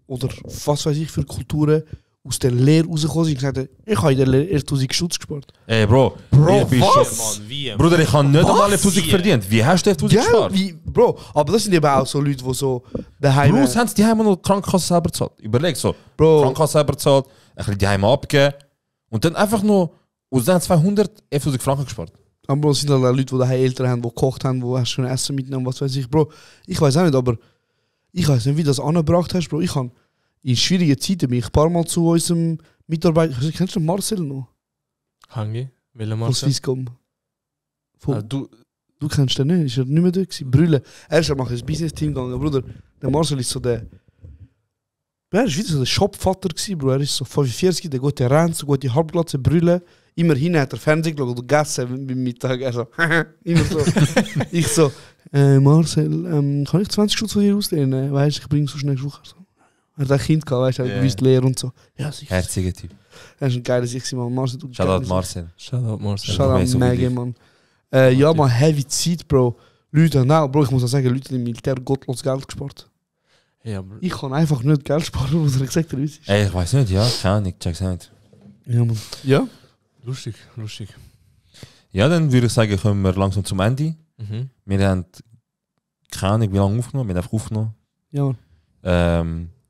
oder was weiß ich für Kulturen aus der Lehre rausgekommen sind und gesagt haben, ich habe in der Lehre 11'000 Stutz gespart. Ey Bro, ich bin was? Schon, Bruder, ich habe nicht einmal 11'000 verdient. Wie hast du 11'000 gespart? Bro, aber das sind eben auch so Leute, die so daheim... Plus haben sie die Heime noch die Krankenkasse selber gezahlt. Überleg so, Bro. Krankenkasse selber gezahlt, ein bisschen die Heime abgegeben und dann einfach nur aus den 200 11'000 Franken gespart. Aber Bro, es sind halt auch Leute, die daheim Eltern haben, die gekocht haben, die hast schon Essen mitnehmen, was weiß ich. Bro, ich weiß auch nicht, aber ich weiß nicht, wie du das angebracht hast, Bro. Ich habe in schwierigen Zeiten bin ich ein paar Mal zu unserem Mitarbeiter... Kennst du Marcel noch? Hangi? Welcher Von Marcel? Swisscom. Du kennst den nicht, ist er nicht mehr da gewesen? Brüllen. Er ist ins Business-Team gegangen, Bruder. Der Marcel ist so der... Er ist wieder so der Shopvater gewesen, Bro. Er ist so 45, der gute Renz, so gute Halbglatze, Brüllen. Immerhin hat er Fernsehen geschaut und gegessen beim Mittag. Er so, immer so. Ich so, Marcel, kann ich 20 Stutz von dir auslehnen? Weißt du, ich bringe so schnell Schuhe. So. Er hat ein Kind gehabt, weißt du, er gewusst Lehre und so. Ja, sicher. Herziger Typ. Er ist ein geiler Sicht, Mann. Marcel, du Shoutout Marcel. Shoutout Megan, Mann. Ja, man, heavy Zeit, Bro. Leute, nein, Bro, ich muss auch sagen, Leute haben im Militär gottlos Geld gespart. Ja, Bro. Ich kann einfach nicht Geld sparen, was er gesagt hat, wie es ist. Ey, ich weiß nicht, ja, keine Ahnung, check's nicht. Ja, Mann. Ja? Lustig. Ja, dann würde ich sagen, kommen wir langsam zum Ende Wir haben keine Ahnung, wie lange aufgenommen. Wir haben einfach aufgenommen. Ja.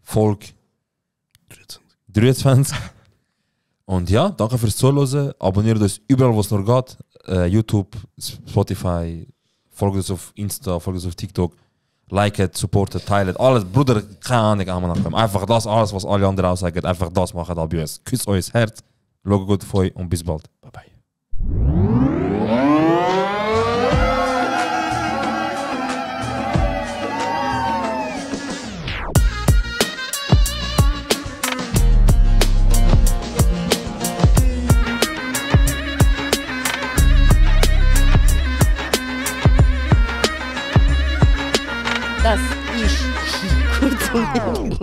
Folge 23. Und ja, danke fürs Zuhören. Abonniert uns überall, wo es noch geht. YouTube, Spotify, folgt uns auf Insta, folgt uns auf TikTok. Liket, supportet, teilt, alles. Bruder, keine Ahnung. Einfach das, alles, was alle anderen auch sagen. Einfach das machen da bei uns. Küsst euch das Herz. Schaut gut auf euch und bis bald. Bye bye. Das ist kurz und